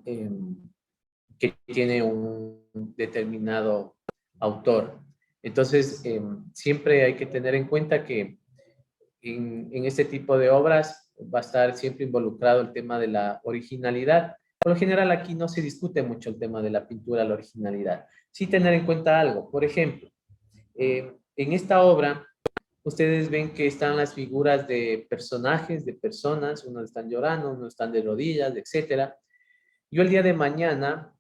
tiene un determinado autor. Entonces, siempre hay que tener en cuenta que en este tipo de obras va a estar siempre involucrado el tema de la originalidad. Por lo general aquí no se discute mucho el tema de la pintura, la originalidad. Sí tener en cuenta algo. Por ejemplo, en esta obra, ustedes ven que están las figuras de personajes, de personas, unos están llorando, unos están de rodillas, etcétera. Yo el día de mañana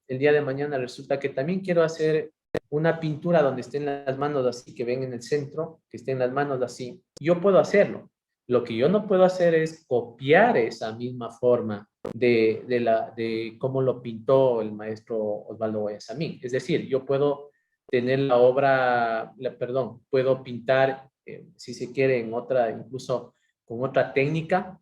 resulta que también quiero hacer una pintura donde estén las manos así, que ven en el centro, que estén las manos así. Yo puedo hacerlo, Lo que yo no puedo hacer es copiar esa misma forma de cómo lo pintó el maestro Osvaldo Guayasamín. Es decir, yo puedo tener la obra, perdón, puedo pintar, si se quiere, en otra, incluso con otra técnica,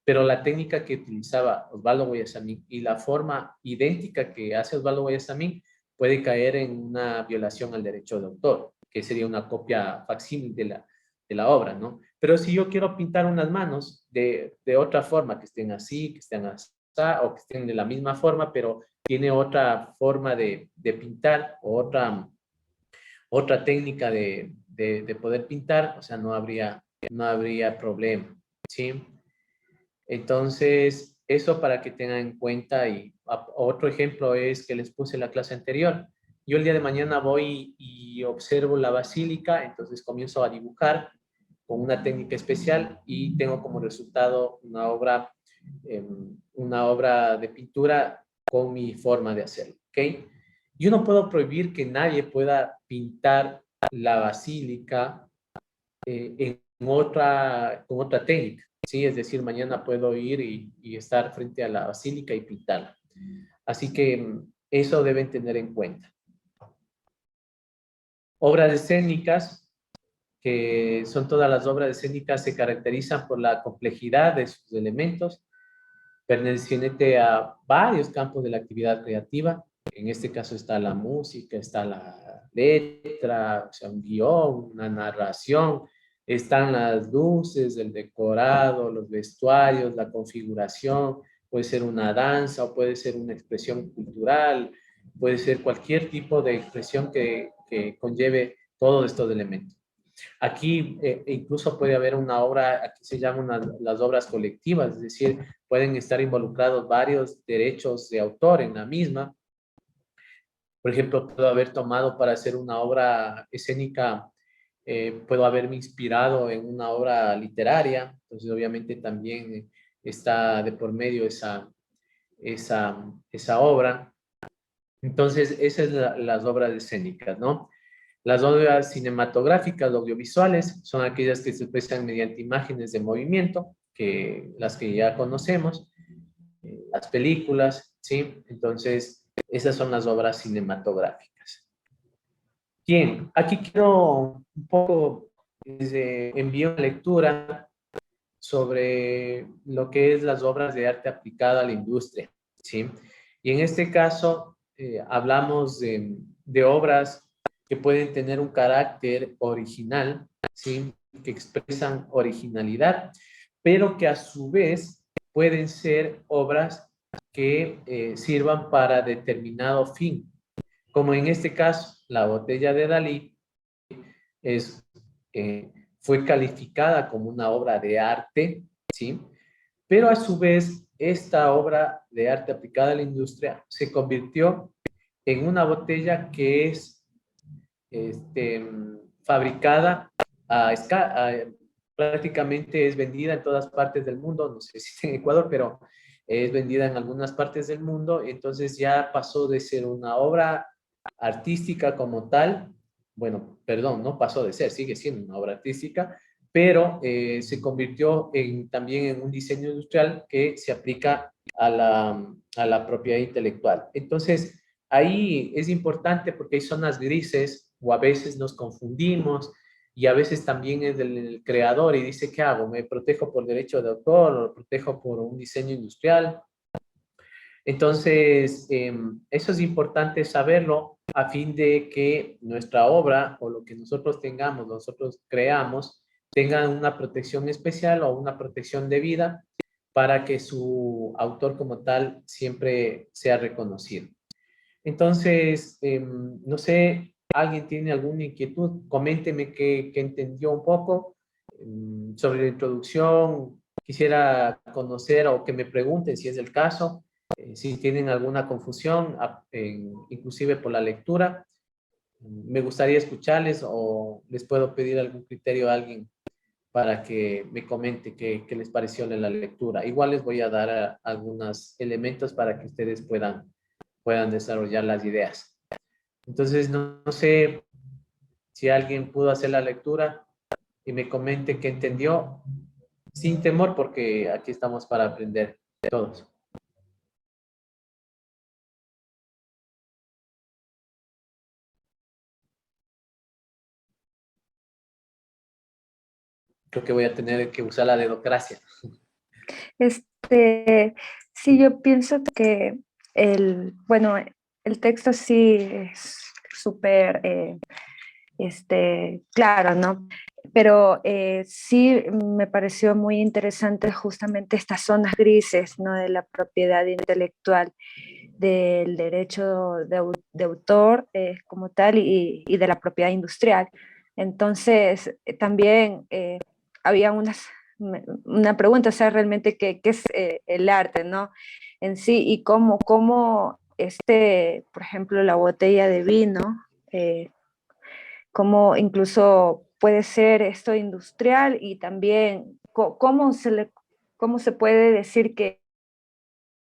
pero la técnica que utilizaba Osvaldo Guayasamín y la forma idéntica que hace Osvaldo Guayasamín puede caer en una violación al derecho de autor, que sería una copia facsímil de la obra, ¿no? Pero si yo quiero pintar unas manos de otra forma, que estén así, que estén así, o que estén de la misma forma, pero tiene otra forma de pintar, o otra técnica de poder pintar, o sea, no habría problema, ¿sí? Entonces, eso para que tengan en cuenta. Y otro ejemplo es que les puse en la clase anterior. Yo el día de mañana voy y observo la basílica, entonces comienzo a dibujar con una técnica especial y tengo como resultado una obra de pintura con mi forma de hacerlo, ¿ok? Yo no puedo prohibir que nadie pueda pintar la basílica con otra técnica, ¿sí? Es decir, mañana puedo ir y estar frente a la basílica y pintarla. Así que eso deben tener en cuenta. Obras escénicas, que son todas las obras escénicas, se caracterizan por la complejidad de sus elementos, perteneciente a varios campos de la actividad creativa. En este caso está la música, está la letra, o sea, un guión, una narración, están las luces, el decorado, los vestuarios, la configuración, puede ser una danza o puede ser una expresión cultural, puede ser cualquier tipo de expresión que conlleve todos estos elementos. Aquí incluso puede haber una obra, aquí se llaman las obras colectivas, es decir, pueden estar involucrados varios derechos de autor en la misma. Por ejemplo, puedo haber tomado para hacer una obra escénica, puedo haberme inspirado en una obra literaria, entonces obviamente también está de por medio esa obra. Entonces, esas son las obras escénicas, ¿no? Las obras cinematográficas, audiovisuales, son aquellas que se expresan mediante imágenes de movimiento, las que ya conocemos, las películas, ¿sí? Entonces, esas son las obras cinematográficas. Bien, aquí quiero un poco enviar una lectura sobre lo que es las obras de arte aplicada a la industria, ¿sí? Y en este caso, hablamos de obras que pueden tener un carácter original, ¿sí? Que expresan originalidad, pero que a su vez pueden ser obras que sirvan para determinado fin, como en este caso, la botella de Dalí es, fue calificada como una obra de arte, ¿sí? Pero a su vez, esta obra de arte aplicada a la industria se convirtió en una botella que es fabricada a escala, prácticamente es vendida en todas partes del mundo, no sé si en Ecuador, pero es vendida en algunas partes del mundo, entonces ya pasó de ser una obra artística como tal, bueno, perdón, no pasó de ser, sigue siendo una obra artística, pero se convirtió también en un diseño industrial que se aplica a la propiedad intelectual. Entonces, ahí es importante porque hay zonas grises o a veces nos confundimos y a veces también es del creador y dice, ¿qué hago? ¿Me protejo por derecho de autor o lo protejo por un diseño industrial? Entonces, eso es importante saberlo a fin de que nuestra obra o lo que nosotros tengamos, nosotros creamos, tenga una protección especial o una protección debida para que su autor como tal siempre sea reconocido. Entonces, no sé, ¿alguien tiene alguna inquietud? Coménteme qué entendió un poco sobre la introducción. Quisiera conocer o que me pregunten si es el caso, si tienen alguna confusión, inclusive por la lectura. Me gustaría escucharles o les puedo pedir algún criterio a alguien para que me comente qué les pareció la lectura. Igual les voy a dar algunos elementos para que ustedes puedan desarrollar las ideas. Entonces, no sé si alguien pudo hacer la lectura y me comente qué entendió. sin temor, porque aquí estamos para aprender todos. Creo que voy a tener que usar la dedocracia. Sí, yo pienso que bueno, el texto sí es súper claro, ¿no? Pero sí me pareció muy interesante justamente estas zonas grises, ¿no? De la propiedad intelectual, del derecho de autor como tal y de la propiedad industrial. Entonces, también había una pregunta, o sea, realmente, ¿qué es el arte, ¿no? En sí, y cómo por ejemplo, la botella de vino, cómo incluso puede ser esto industrial y también cómo se puede decir que,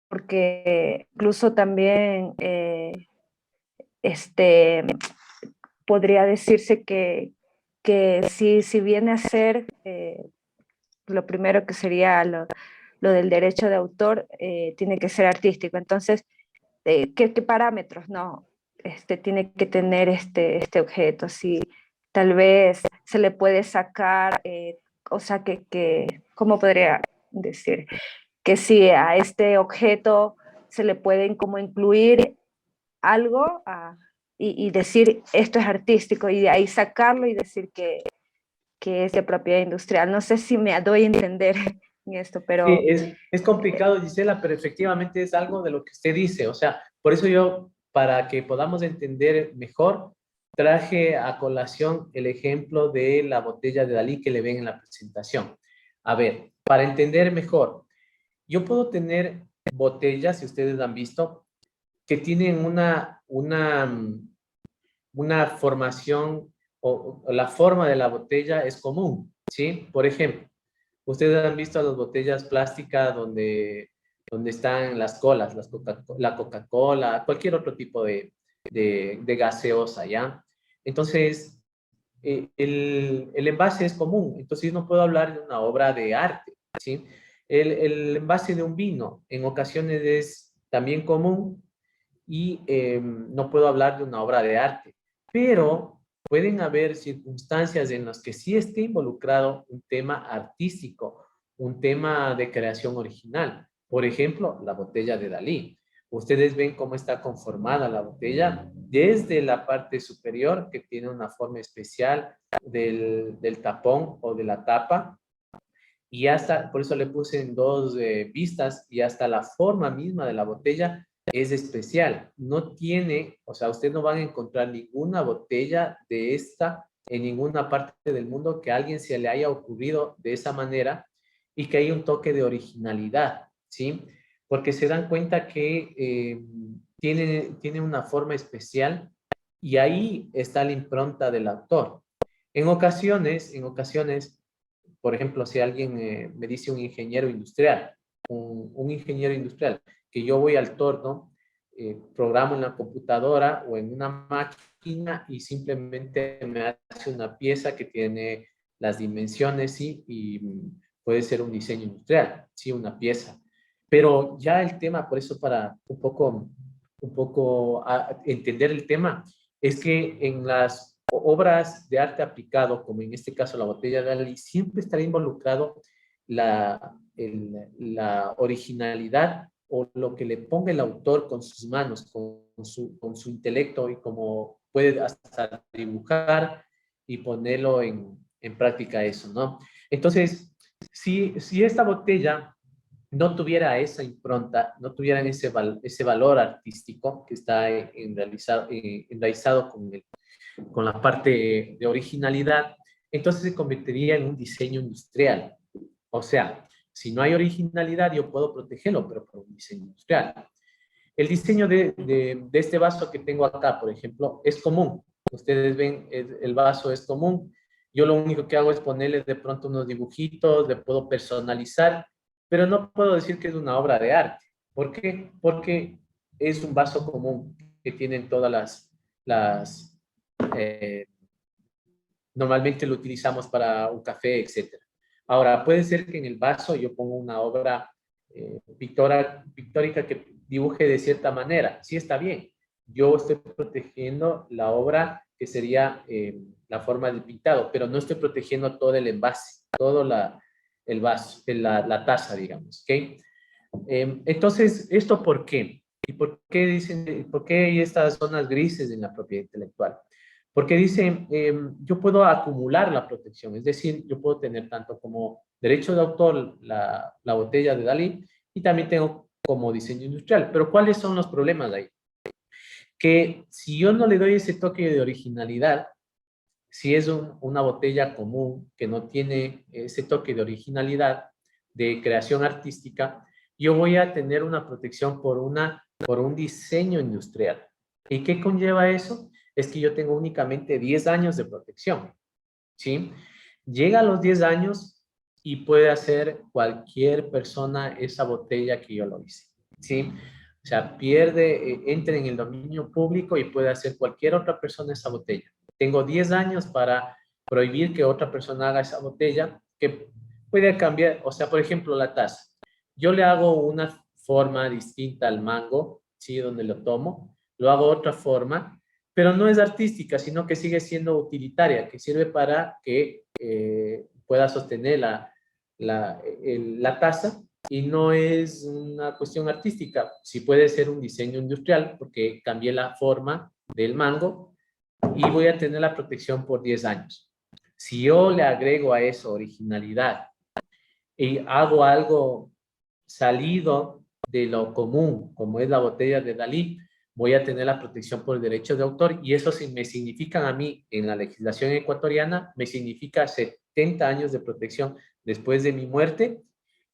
porque incluso también este, podría decirse que si viene a ser lo primero que sería lo del derecho de autor, tiene que ser artístico. Entonces, ¿qué parámetros no tiene que tener este objeto? Si tal vez se le puede sacar, o sea, ¿cómo podría decir? Que si a este objeto se le pueden como incluir algo y decir esto es artístico y de ahí sacarlo y decir que es de propiedad industrial. No sé si me doy a entender en esto, Sí, pero es complicado, Gisela, pero efectivamente es algo de lo que usted dice. O sea, por eso yo, para que podamos entender mejor, traje a colación el ejemplo de la botella de Dalí que le ven en la presentación. A ver, para entender mejor, yo puedo tener botellas, si ustedes han visto, que tienen una formación o la forma de la botella es común, ¿sí? Por ejemplo, ustedes han visto las botellas plásticas donde están las colas, la Coca-Cola, cualquier otro tipo de gaseosa, ¿ya? Entonces, el envase es común, entonces yo no puedo hablar de una obra de arte, ¿sí? El envase de un vino en ocasiones es también común y no puedo hablar de una obra de arte, pero pueden haber circunstancias en las que sí esté involucrado un tema artístico, un tema de creación original. Por ejemplo, la botella de Dalí. Ustedes ven cómo está conformada la botella desde la parte superior, que tiene una forma especial del tapón o de la tapa, y hasta, por eso le puse en dos vistas, y hasta la forma misma de la botella es especial. No tiene, o sea, usted no van a encontrar ninguna botella de esta en ninguna parte del mundo que a alguien se le haya ocurrido de esa manera y que haya un toque de originalidad, ¿sí? Porque se dan cuenta que tiene una forma especial y ahí está la impronta del autor. En ocasiones, por ejemplo, si alguien me dice un ingeniero industrial, un ingeniero industrial, que yo voy al torno, programo en la computadora o en una máquina y simplemente me hace una pieza que tiene las dimensiones, sí, y puede ser un diseño industrial, sí, una pieza. Pero ya el tema, por eso para un poco entender el tema, es que en las obras de arte aplicado, como en este caso la botella de Dalí, siempre estará involucrado la originalidad o lo que le ponga el autor con sus manos, con su intelecto y como puede hasta dibujar y ponerlo en práctica eso, ¿no? Entonces, si esta botella no tuviera esa impronta, no tuvieran ese valor artístico que está enraizado con la parte de originalidad, entonces se convertiría en un diseño industrial. O sea, si no hay originalidad, yo puedo protegerlo, pero por un diseño industrial. El diseño de este vaso que tengo acá, por ejemplo, es común. Ustedes ven, el vaso es común. Yo lo único que hago es ponerle de pronto unos dibujitos, le puedo personalizar, pero no puedo decir que es una obra de arte. ¿Por qué? Porque es un vaso común que tienen todas eh, normalmente lo utilizamos para un café, etcétera. Ahora, puede ser que en el vaso yo ponga una obra pictórica que dibuje de cierta manera. Sí, está bien. Yo estoy protegiendo la obra que sería la forma del pintado, pero no estoy protegiendo todo el envase, todo el vaso, la taza, digamos. ¿Okay? Entonces, ¿esto por qué? ¿Y por qué hay estas zonas grises en la propiedad intelectual? Porque dicen, yo puedo acumular la protección, es decir, yo puedo tener tanto como derecho de autor la botella de Dalí y también tengo como diseño industrial. Pero ¿cuáles son los problemas ahí? Que si yo no le doy ese toque de originalidad, si es una botella común que no tiene ese toque de originalidad, de creación artística, yo voy a tener una protección por un diseño industrial. ¿Y qué conlleva eso? Es que yo tengo únicamente 10 años de protección, ¿sí? Llega a los 10 años y puede hacer cualquier persona esa botella que yo lo hice, ¿sí? O sea, entra en el dominio público y puede hacer cualquier otra persona esa botella. Tengo 10 años para prohibir que otra persona haga esa botella, que puede cambiar, o sea, por ejemplo, la taza. Yo le hago una forma distinta al mango, ¿sí? Donde lo tomo, lo hago de otra forma, pero no es artística, sino que sigue siendo utilitaria, que sirve para que pueda sostener la taza y no es una cuestión artística. Sí puede ser un diseño industrial porque cambié la forma del mango y voy a tener la protección por 10 años. Si yo le agrego a eso originalidad y hago algo salido de lo común, como es la botella de Dalí, voy a tener la protección por el derecho de autor y eso me significa a mí en la legislación ecuatoriana, me significa 70 años de protección después de mi muerte,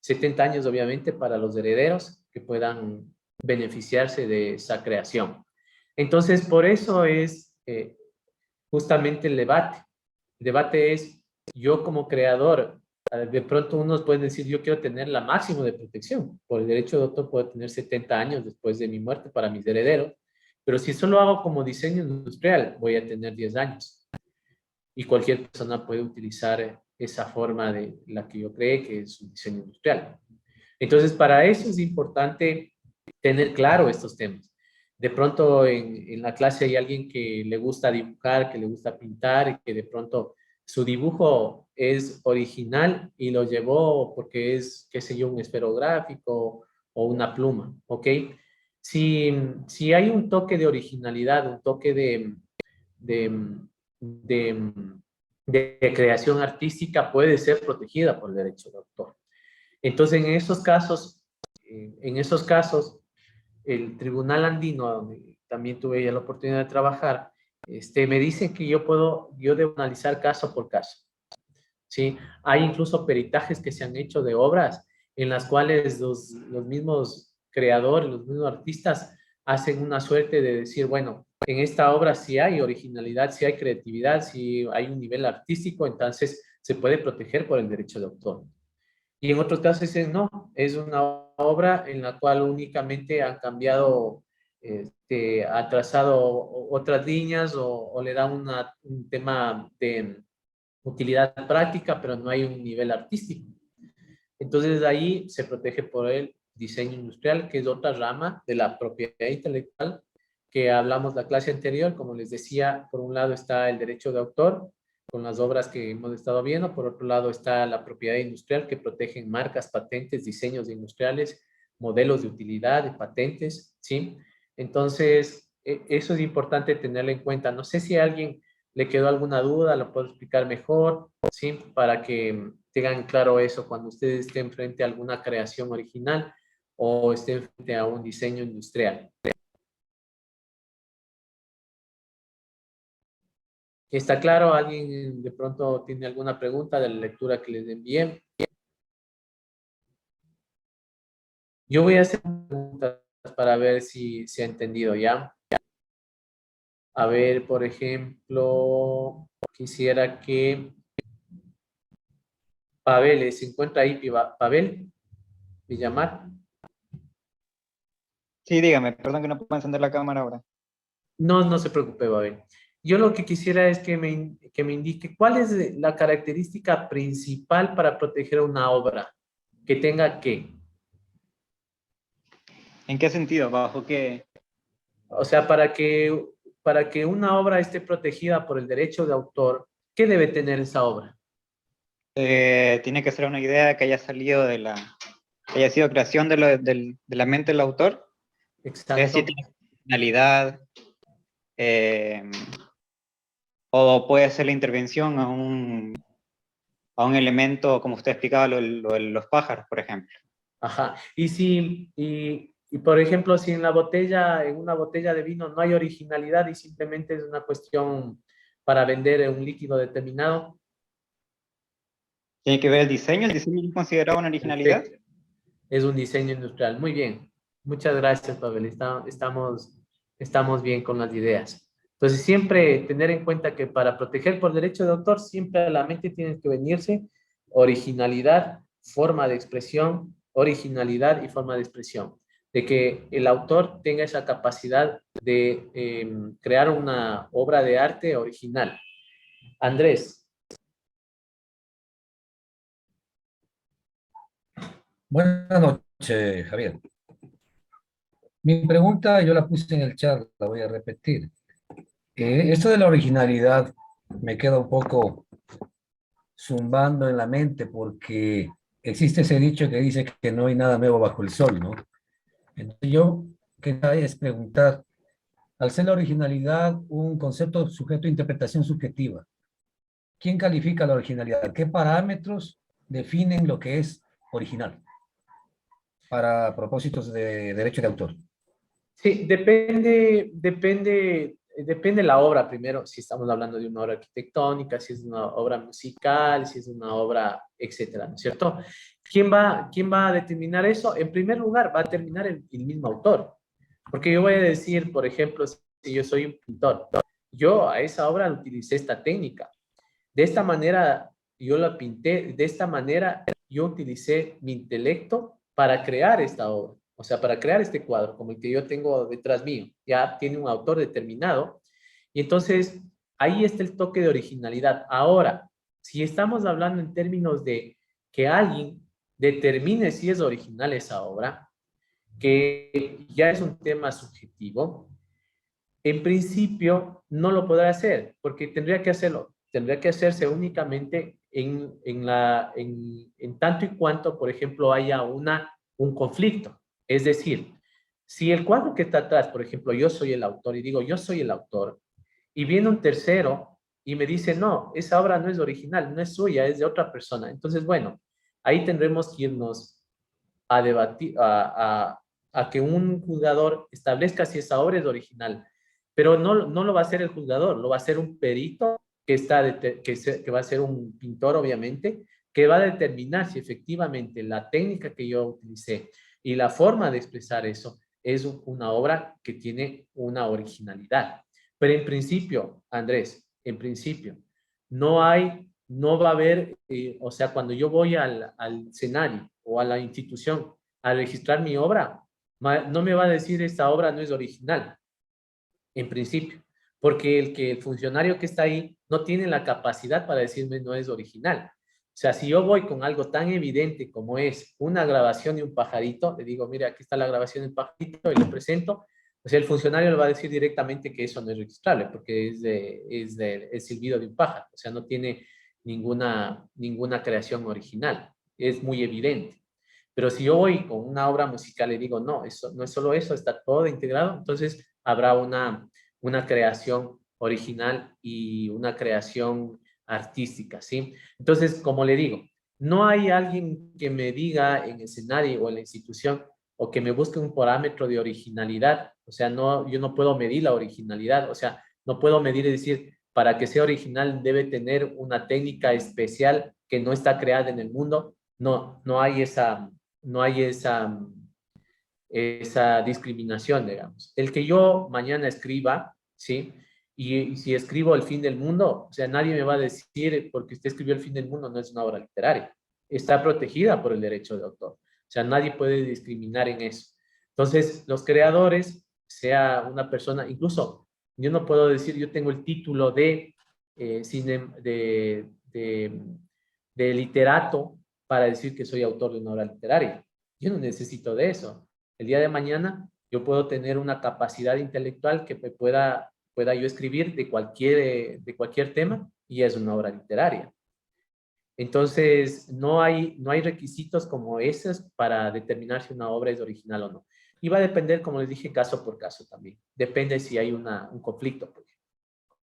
70 años obviamente para los herederos que puedan beneficiarse de esa creación. Entonces, por eso es justamente el debate. El debate es, yo como creador, de pronto unos pueden decir, yo quiero tener la máxima de protección. Por el derecho de autor puedo tener 70 años después de mi muerte para mis herederos, pero si solo hago como diseño industrial, voy a tener 10 años. Y cualquier persona puede utilizar esa forma de la que yo cree que es un diseño industrial. Entonces, para eso es importante tener claro estos temas. De pronto en la clase hay alguien que le gusta dibujar, que le gusta pintar, y que de pronto su dibujo es original y lo llevó porque es, qué sé yo, un esferográfico o una pluma, ¿ok? Si hay un toque de originalidad, un toque de, de, de creación artística, puede ser protegida por el derecho de autor. Entonces, en esos casos, el Tribunal Andino, donde también tuve ya la oportunidad de trabajar, me dice que yo debo analizar caso por caso, ¿sí? Hay incluso peritajes que se han hecho de obras en las cuales los mismos creadores, los mismos artistas hacen una suerte de decir, bueno, en esta obra sí hay originalidad, sí hay creatividad, sí hay un nivel artístico, entonces se puede proteger por el derecho de autor. Y en otros casos dicen, no, es una obra en la cual únicamente han cambiado, ha trazado otras líneas o le da un tema de utilidad práctica, pero no hay un nivel artístico. Entonces ahí se protege por el diseño industrial, que es otra rama de la propiedad intelectual que hablamos la clase anterior. Como les decía, por un lado está el derecho de autor, con las obras que hemos estado viendo. Por otro lado está la propiedad industrial, que protegen marcas, patentes, diseños industriales, modelos de utilidad, de patentes, ¿sí? Entonces, eso es importante tenerlo en cuenta. No sé si a alguien le quedó alguna duda, lo puedo explicar mejor, ¿sí? Para que tengan claro eso cuando ustedes estén frente a alguna creación original o estén frente a un diseño industrial. ¿Está claro? ¿Alguien de pronto tiene alguna pregunta de la lectura que les envié? Yo voy a hacer preguntas para ver si se ha entendido ya. A ver, por ejemplo, quisiera que Pavel, ¿se encuentra ahí? Pavel, Villamar. Sí, dígame, perdón que no puedo encender la cámara ahora. No, no se preocupe, Pavel. yo lo que quisiera es que me indique cuál es la característica principal para proteger una obra. Que tenga qué. ¿En qué sentido? ¿Bajo qué? O sea, para que una obra esté protegida por el derecho de autor, ¿qué debe tener esa obra? Tiene que ser una idea que haya salido de que haya sido creación de la mente del autor. Exacto. Es decir, tiene finalidad, o puede ser la intervención a un elemento, como usted explicaba, lo de los pájaros, por ejemplo. Ajá. Y por ejemplo, si en una botella de vino no hay originalidad y simplemente es una cuestión para vender un líquido determinado. Tiene que ver el diseño es considerado una originalidad. Perfecto. Es un diseño industrial. Muy bien. Muchas gracias, Pavel. Estamos bien con las ideas. Entonces, siempre tener en cuenta que para proteger por derecho de autor, siempre a la mente tiene que venirse originalidad, forma de expresión, originalidad y forma de expresión. De que el autor tenga esa capacidad de crear una obra de arte original. Andrés. Buenas noches, Javier. Mi pregunta yo la puse en el chat, la voy a repetir. Esto de la originalidad me queda un poco zumbando en la mente porque existe ese dicho que dice que no hay nada nuevo bajo el sol, ¿no? Entonces yo quería es preguntar, al ser la originalidad un concepto sujeto a interpretación subjetiva, ¿quién califica la originalidad? ¿Qué parámetros definen lo que es original para propósitos de derecho de autor? Sí, depende la obra primero, si estamos hablando de una obra arquitectónica, si es una obra musical, si es una obra, etcétera, ¿no es cierto? ¿Quién va a determinar eso? En primer lugar, va a determinar el mismo autor. Porque yo voy a decir, por ejemplo, si yo soy un pintor, yo a esa obra utilicé esta técnica. De esta manera yo la pinté, de esta manera yo utilicé mi intelecto para crear esta obra. O sea, para crear este cuadro, como el que yo tengo detrás mío, ya tiene un autor determinado. Y entonces, ahí está el toque de originalidad. Ahora, si estamos hablando en términos de que alguien determine si es original esa obra, que ya es un tema subjetivo, en principio no lo podrá hacer, porque tendría que hacerse únicamente en tanto y cuanto, por ejemplo, haya un conflicto. Es decir, si el cuadro que está atrás, por ejemplo, yo soy el autor y digo, yo soy el autor, y viene un tercero y me dice, no, esa obra no es original, no es suya, es de otra persona. Entonces, bueno, ahí tendremos que irnos a debatir, a que un juzgador establezca si esa obra es original, pero no lo va a hacer el juzgador, lo va a hacer un perito que va a ser un pintor, obviamente, que va a determinar si efectivamente la técnica que yo utilicé y la forma de expresar eso es una obra que tiene una originalidad. Pero en principio, Andrés, en principio, no va a haber, o sea, cuando yo voy al escenario o a la institución a registrar mi obra, no me va a decir esta obra no es original, en principio, porque el funcionario que está ahí no tiene la capacidad para decirme no es original. O sea, si yo voy con algo tan evidente como es una grabación de un pajarito, le digo, mira, aquí está la grabación del pajarito y le presento, pues el funcionario le va a decir directamente que eso no es registrable, porque es el silbido de un pájaro, o sea, no tiene ninguna creación original, es muy evidente. Pero si yo voy con una obra musical y digo, no, eso no es solo eso, está todo integrado, entonces habrá una creación original y una creación artística, ¿sí? Entonces, como le digo, no hay alguien que me diga en el escenario o en la institución o que me busque un parámetro de originalidad, o sea, yo no puedo medir la originalidad, o sea, no puedo medir y decir, para que sea original debe tener una técnica especial que no está creada en el mundo, no hay esa discriminación, digamos. El que yo mañana escriba, ¿sí? Y si escribo El fin del mundo, o sea, nadie me va a decir, porque usted escribió El fin del mundo, no es una obra literaria. Está protegida por el derecho de autor. O sea, nadie puede discriminar en eso. Entonces, los creadores, sea una persona, incluso Yo no puedo decir, yo tengo el título de, de literato para decir que soy autor de una obra literaria. Yo no necesito de eso. El día de mañana yo puedo tener una capacidad intelectual que pueda yo escribir de cualquier tema y es una obra literaria. Entonces, no hay requisitos como esos para determinar si una obra es original o no. Y va a depender, como les dije, caso por caso también. Depende si hay un conflicto.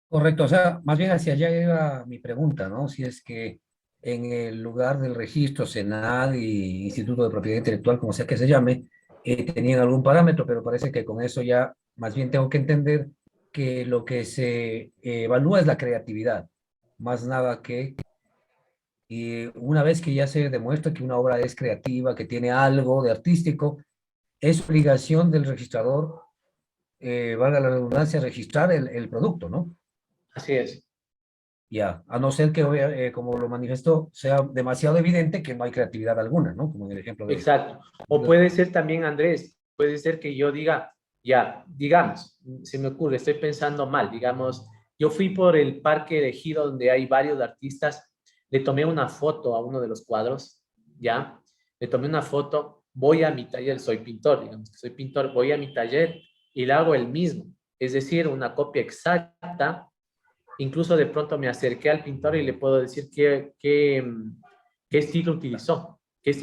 Correcto, o sea, más bien hacia allá iba mi pregunta, ¿no? Si es que en el lugar del registro, SENAD y Instituto de Propiedad Intelectual, como sea que se llame, tenían algún parámetro, pero parece que con eso ya más bien tengo que entender que lo que se evalúa es la creatividad, más nada que una vez que ya se demuestra que una obra es creativa, que tiene algo de artístico, es obligación del registrador, valga la redundancia, registrar el producto, ¿no? Así es. Ya, a no ser que, como lo manifestó, sea demasiado evidente que no hay creatividad alguna, ¿no? Como en el ejemplo de... Exacto. O puede ser también, Andrés, puede ser que yo diga, ya, digamos, se me ocurre, estoy pensando mal, digamos, yo fui por el parque elegido donde hay varios artistas, le tomé una foto a uno de los cuadros, ya, le tomé una foto, voy a mi taller, soy pintor, digamos que soy pintor, voy a mi taller y le hago el mismo, es decir, una copia exacta. Incluso de pronto me acerqué al pintor y le puedo decir qué estilo utilizó, qué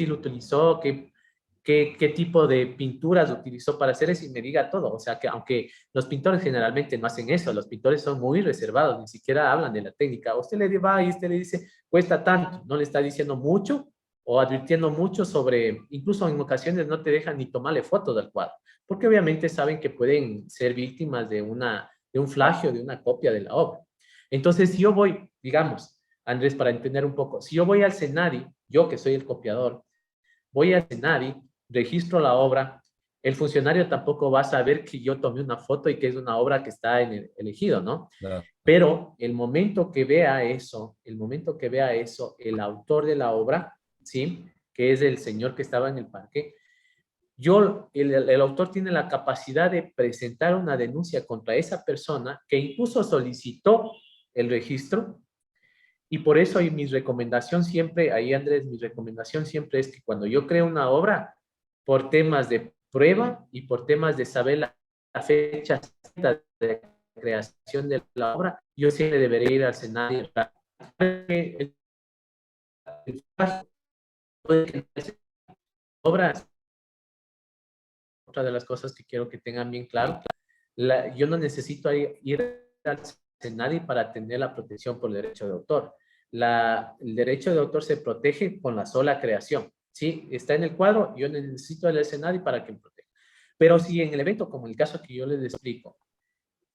tipo de pinturas utilizó para hacer eso y me diga todo. O sea, que aunque los pintores generalmente no hacen eso, los pintores son muy reservados, ni siquiera hablan de la técnica. Usted le va y usted le dice, cuesta tanto, no le está diciendo mucho o advirtiendo mucho sobre, incluso en ocasiones no te dejan ni tomarle fotos del cuadro, porque obviamente saben que pueden ser víctimas de un plagio, de una copia de la obra. Entonces, si yo voy, digamos, Andrés, para entender un poco, si yo voy al SENADI, yo que soy el copiador, voy al SENADI, registro la obra, el funcionario tampoco va a saber que yo tomé una foto y que es una obra que está en el elegido, ¿no? Claro. Pero el momento que vea eso, el autor de la obra, ¿sí? Que es el señor que estaba en el parque, el autor tiene la capacidad de presentar una denuncia contra esa persona que incluso solicitó el registro, y por eso mi recomendación siempre, ahí Andrés, mi recomendación siempre es que cuando yo creo una obra, por temas de prueba y por temas de saber la fecha de creación de la obra, yo siempre debería ir al escenario. Obras, otra de las cosas que quiero que tengan bien claro, yo no necesito ir al SENADI para tener la protección por derecho de autor. El derecho de autor se protege con la sola creación. ¿Sí? Está en el cuadro, yo necesito el SENADI para que me proteja. Pero si en el evento, como el caso que yo les explico,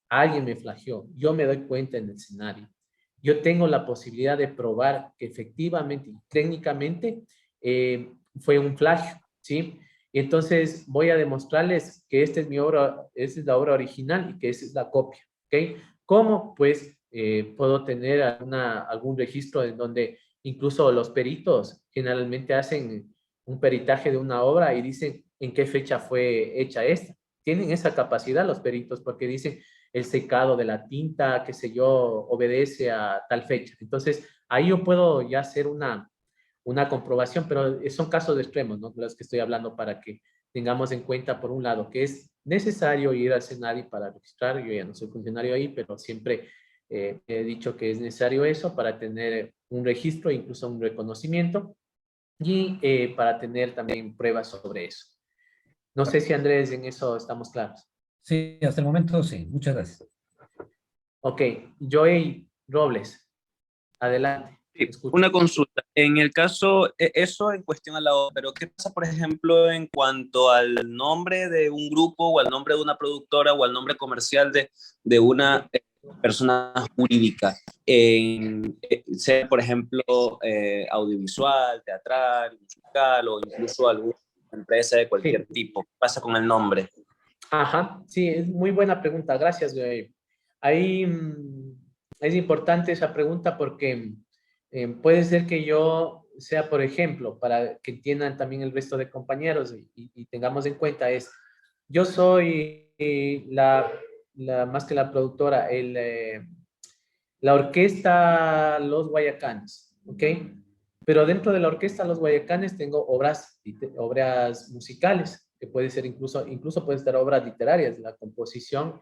alguien me plagió, yo me doy cuenta en el SENADI, yo tengo la posibilidad de probar que efectivamente y técnicamente fue un plagio, ¿sí? Y entonces voy a demostrarles que esta es mi obra, esta es la obra original y que esa es la copia, ¿ok? ¿Cómo? Pues puedo tener algún registro en donde incluso los peritos generalmente hacen un peritaje de una obra y dicen en qué fecha fue hecha esta. Tienen esa capacidad los peritos porque dicen el secado de la tinta, qué sé yo, obedece a tal fecha. Entonces, ahí yo puedo ya hacer una comprobación, pero son casos extremos, ¿no? Los que estoy hablando para que tengamos en cuenta, por un lado, que es necesario ir al SENADI para registrar. Yo ya no soy funcionario ahí, pero siempre he dicho que es necesario eso para tener un registro, incluso un reconocimiento, y para tener también pruebas sobre eso. No sé si, Andrés, en eso estamos claros. Sí, hasta el momento sí. Muchas gracias. Ok, Joey Robles, adelante. Sí, una consulta. En el caso, eso en cuestión a la obra, pero ¿qué pasa, por ejemplo, en cuanto al nombre de un grupo o al nombre de una productora o al nombre comercial de una persona jurídica? Sea, por ejemplo, audiovisual, teatral, musical o incluso alguna empresa de cualquier tipo. ¿Qué pasa con el nombre? Ajá, sí, es muy buena pregunta. Gracias, Joey. Ahí es importante esa pregunta porque puede ser que yo sea, por ejemplo, para que entiendan también el resto de compañeros y tengamos en cuenta yo soy más que la productora, la orquesta Los Guayacanes, ¿ok? Pero dentro de la orquesta Los Guayacanes tengo obras musicales, que puede ser incluso puede estar obras literarias, la composición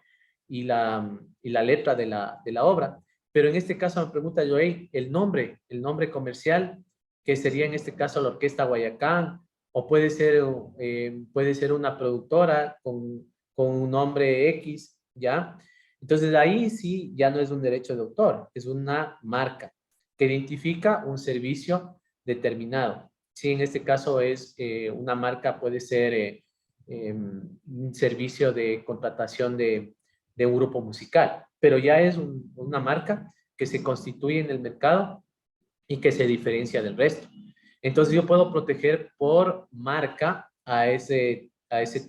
y la letra de la obra. Pero en este caso me pregunta Joey, el nombre comercial, que sería en este caso la Orquesta Guayacán, o puede ser una productora con un nombre X, ¿ya? Entonces ahí sí ya no es un derecho de autor, es una marca que identifica un servicio determinado. Sí, en este caso es una marca, puede ser un servicio de contratación de un grupo musical, pero ya es una marca que se constituye en el mercado y que se diferencia del resto. Entonces yo puedo proteger por marca a ese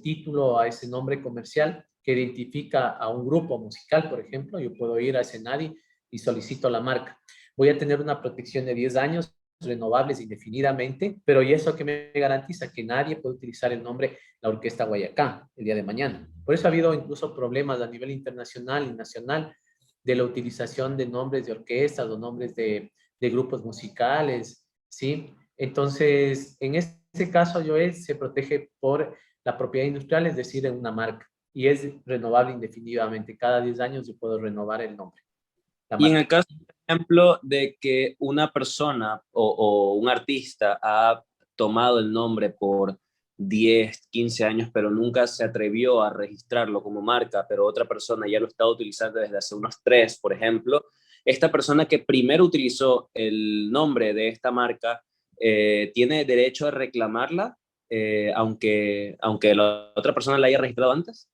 título, a ese nombre comercial que identifica a un grupo musical, por ejemplo. Yo puedo ir a Senadi y solicito la marca. Voy a tener una protección de 10 años renovables indefinidamente, pero ¿y eso que me garantiza? Que nadie puede utilizar el nombre la Orquesta Guayacán el día de mañana. Por eso ha habido incluso problemas a nivel internacional y nacional de la utilización de nombres de orquestas o nombres de grupos musicales, ¿sí? Entonces, en este caso, Joel, se protege por la propiedad industrial, es decir, en una marca, y es renovable indefinidamente. Cada 10 años yo puedo renovar el nombre. Y en el caso, por ejemplo, de que una persona o un artista ha tomado el nombre por 10, 15 años, pero nunca se atrevió a registrarlo como marca, pero otra persona ya lo está utilizando desde hace unos 3, por ejemplo, esta persona que primero utilizó el nombre de esta marca, ¿tiene derecho a reclamarla, aunque la otra persona la haya registrado antes?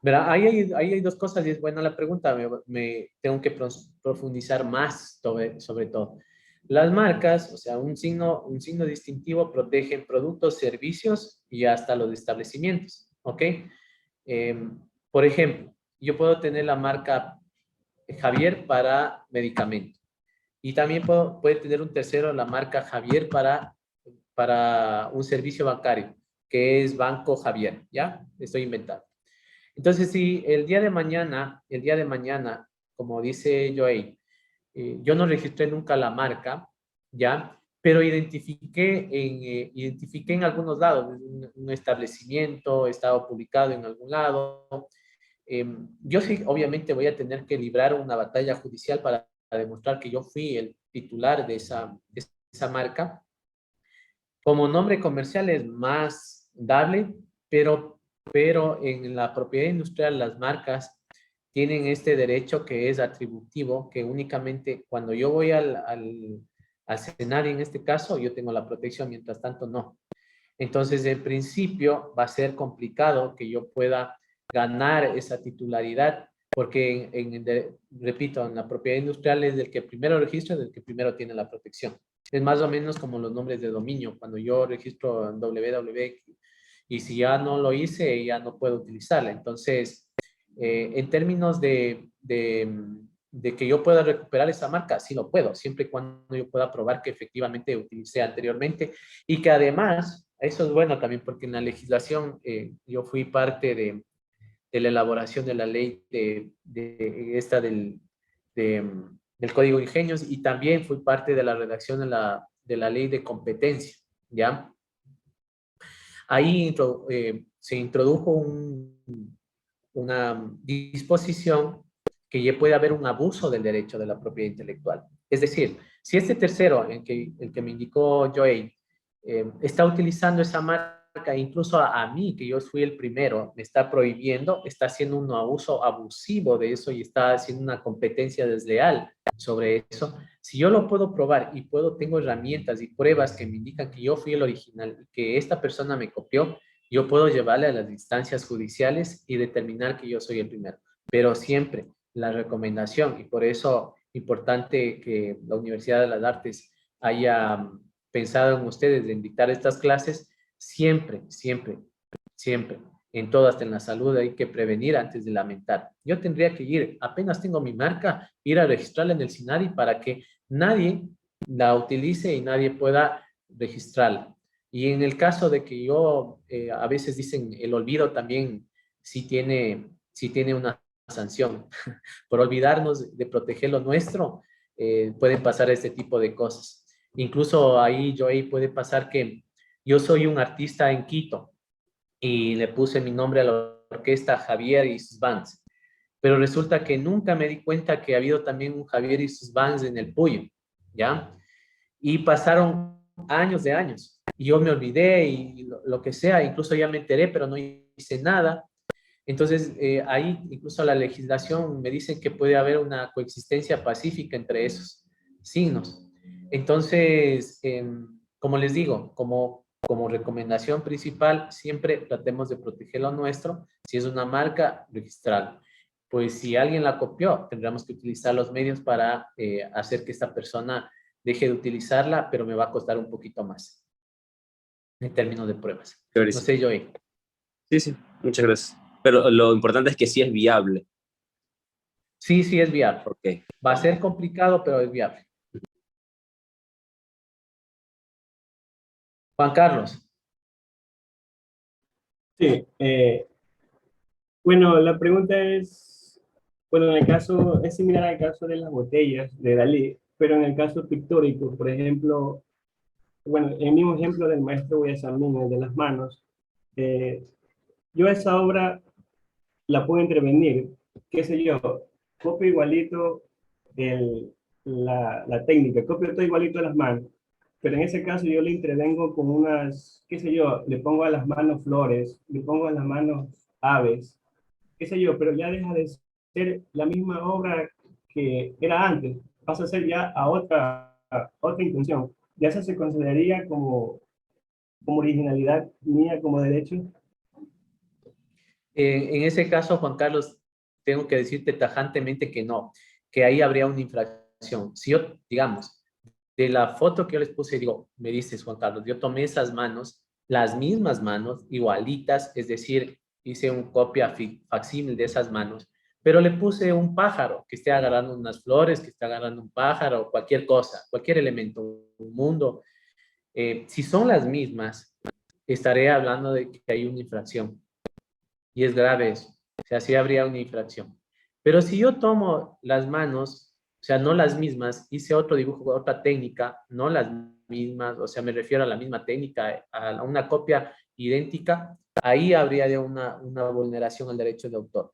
Verá, ahí hay dos cosas y es buena la pregunta. Me tengo que profundizar más sobre todo. Las marcas, o sea, un signo distintivo protegen productos, servicios y hasta los establecimientos, ¿ok? Por ejemplo, yo puedo tener la marca Javier para medicamento y también puede tener un tercero la marca Javier para un servicio bancario, que es Banco Javier, ¿ya? Estoy inventando. Entonces, si el día de mañana, como dice Joey, yo no registré nunca la marca, ¿ya? Pero identifiqué en algunos lados, un establecimiento, estaba publicado en algún lado. Yo sí, obviamente, voy a tener que librar una batalla judicial para demostrar que yo fui el titular de esa marca. Como nombre comercial es más dable, pero en la propiedad industrial las marcas tienen este derecho que es atributivo, que únicamente cuando yo voy al escenario, en este caso, yo tengo la protección, mientras tanto no. Entonces, en principio, va a ser complicado que yo pueda ganar esa titularidad, porque, repito, en la propiedad industrial es del que primero registra, del que primero tiene la protección. Es más o menos como los nombres de dominio. Cuando yo registro en www y si ya no lo hice, ya no puedo utilizarla. Entonces, en términos de que yo pueda recuperar esa marca, sí lo puedo, siempre y cuando yo pueda probar que efectivamente utilicé anteriormente y que además, eso es bueno también porque en la legislación yo fui parte de la elaboración de la ley del Código de Ingenios y también fui parte de la redacción de la ley de competencia, ¿ya? Ahí se introdujo una disposición que ya puede haber un abuso del derecho de la propiedad intelectual. Es decir, si este tercero, el que me indicó Joey, está utilizando esa marca, incluso a mí, que yo fui el primero, me está prohibiendo, está haciendo un abuso abusivo de eso y está haciendo una competencia desleal sobre eso. Si yo lo puedo probar y tengo herramientas y pruebas que me indican que yo fui el original, que esta persona me copió, yo puedo llevarle a las instancias judiciales y determinar que yo soy el primero. Pero siempre la recomendación, y por eso importante que la Universidad de las Artes haya pensado en ustedes en dictar estas clases, siempre, en todo, hasta en la salud, hay que prevenir antes de lamentar. Yo tendría que ir, apenas tengo mi marca, ir a registrarla en el SINARI para que nadie la utilice y nadie pueda registrarla. Y en el caso de que yo, a veces dicen, el olvido también sí tiene una sanción. Por olvidarnos de proteger lo nuestro, pueden pasar este tipo de cosas. Incluso ahí puede pasar que yo soy un artista en Quito y le puse mi nombre a la orquesta Javier y sus bands, pero resulta que nunca me di cuenta que ha habido también un Javier y sus bands en el Puyo, ¿ya? Y pasaron años de años, y yo me olvidé y lo que sea, incluso ya me enteré, pero no hice nada. Entonces, ahí incluso la legislación me dice que puede haber una coexistencia pacífica entre esos signos. Entonces, como les digo, como recomendación principal, siempre tratemos de proteger lo nuestro. Si es una marca, registrarla. Pues si alguien la copió, tendremos que utilizar los medios para hacer que esta persona deje de utilizarla, pero me va a costar un poquito más en términos de pruebas. No sé, Joey. Sí, muchas gracias. Pero lo importante es que sí es viable. Sí, sí es viable. Okay. Va a ser complicado, pero es viable. Juan Carlos. Sí, bueno, la pregunta es, bueno, en el caso, es similar al caso de las botellas de Dalí, pero en el caso pictórico, por ejemplo, bueno, el mismo ejemplo del maestro Guayasamín, el de las manos, yo esa obra la puedo intervenir, qué sé yo, copio igualito la técnica, copio todo igualito a las manos, pero en ese caso yo le intervengo con unas, qué sé yo, le pongo a las manos flores, le pongo a las manos aves, qué sé yo, pero ya deja de ser la misma obra que era antes, pasa a ser ya a otra intención. Ya eso se consideraría como originalidad mía, como derecho. En ese caso, Juan Carlos, tengo que decirte tajantemente que no, que ahí habría una infracción. Si yo, digamos, de la foto que yo les puse, digo, me dices, Juan Carlos, yo tomé esas manos, las mismas manos, igualitas, es decir, hice un copia facsímil de esas manos, pero le puse un pájaro que esté agarrando unas flores, que esté agarrando un pájaro, cualquier cosa, cualquier elemento, un mundo. Si son las mismas, estaré hablando de que hay una infracción. Y es grave eso. O sea, sí habría una infracción. Pero si yo tomo las manos, o sea, no las mismas, hice otro dibujo, otra técnica, no las mismas, o sea, me refiero a la misma técnica, a una copia idéntica, ahí habría de una vulneración al derecho de autor.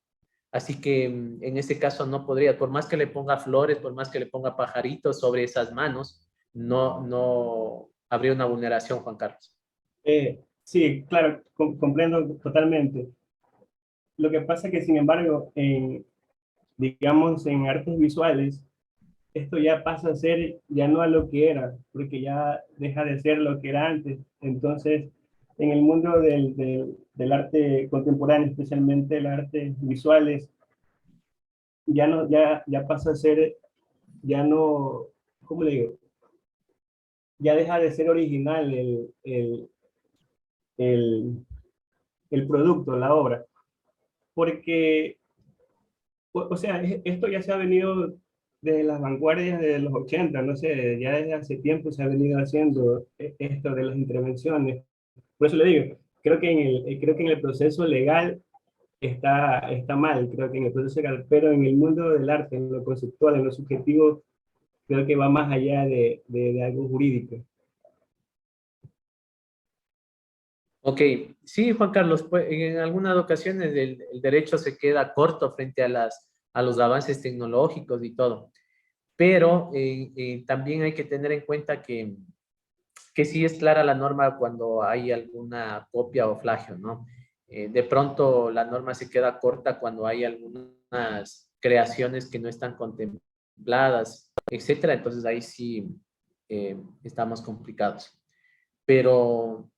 Así que en este caso no podría, por más que le ponga flores, por más que le ponga pajaritos sobre esas manos, no habría una vulneración, Juan Carlos. Sí, claro, comprendo totalmente. Lo que pasa es que, sin embargo, digamos, en artes visuales, esto ya pasa a ser ya no a lo que era, porque ya deja de ser lo que era antes. Entonces, en el mundo del arte contemporáneo, especialmente el arte visuales, ya pasa a ser, ya no, ¿cómo le digo? Ya deja de ser original el producto, la obra, porque, o sea, esto ya se ha venido de las vanguardias de los 80, no sé, ya desde hace tiempo se ha venido haciendo esto de las intervenciones. Por eso le digo, creo que en el proceso legal está mal, creo que en el proceso legal, pero en el mundo del arte, en lo conceptual, en lo subjetivo, creo que va más allá de algo jurídico. Ok, sí, Juan Carlos, pues, en algunas ocasiones el derecho se queda corto frente a los avances tecnológicos y todo, pero también hay que tener en cuenta que sí es clara la norma cuando hay alguna copia o plagio, ¿no? De pronto la norma se queda corta cuando hay algunas creaciones que no están contempladas, etcétera, entonces ahí sí estamos complicados. Pero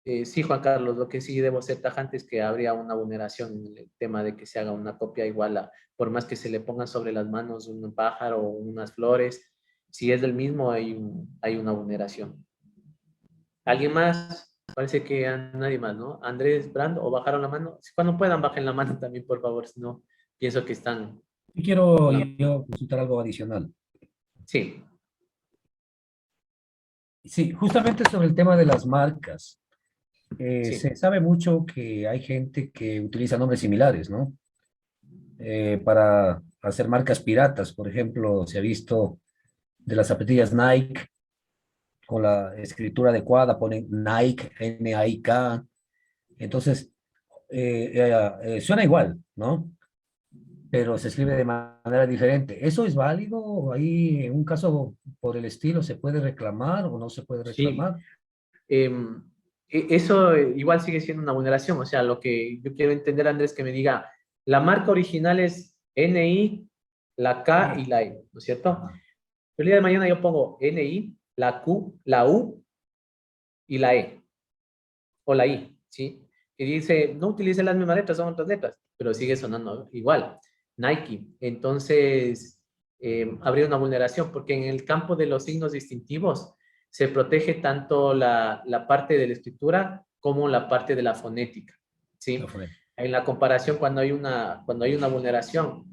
sí, Juan Carlos, lo que sí debo ser tajante es que habría una vulneración en el tema de que se haga una copia igual por más que se le pongan sobre las manos un pájaro o unas flores, si es del mismo hay una vulneración. ¿Alguien más? Parece que nadie más, ¿no? Andrés, Brando, ¿o bajaron la mano? Cuando puedan, bajen la mano también, por favor, si no, pienso que están... Y quiero yo consultar algo adicional. Sí. Sí, justamente sobre el tema de las marcas. Sí. Se sabe mucho que hay gente que utiliza nombres similares, ¿no? para hacer marcas piratas. Por ejemplo, se ha visto de las zapatillas Nike con la escritura adecuada, ponen Nike, N-A-I-K. Entonces, suena igual, ¿no? Pero se escribe de manera diferente. ¿Eso es válido? ¿Ahí en un caso por el estilo se puede reclamar o no se puede Sí, reclamar? eso igual sigue siendo una vulneración. O sea, lo que yo quiero entender, Andrés, que me diga, la marca original es NI, la K y la I, ¿no es cierto? El día de mañana yo pongo NI, la Q, la U y la E, o la I, ¿sí? Y dice, no utilice las mismas letras, son otras letras, pero sigue sonando igual. Nike. Entonces, habría una vulneración, porque en el campo de los signos distintivos se protege tanto la parte de la escritura como la parte de la fonética, ¿sí? En la comparación, cuando hay una vulneración,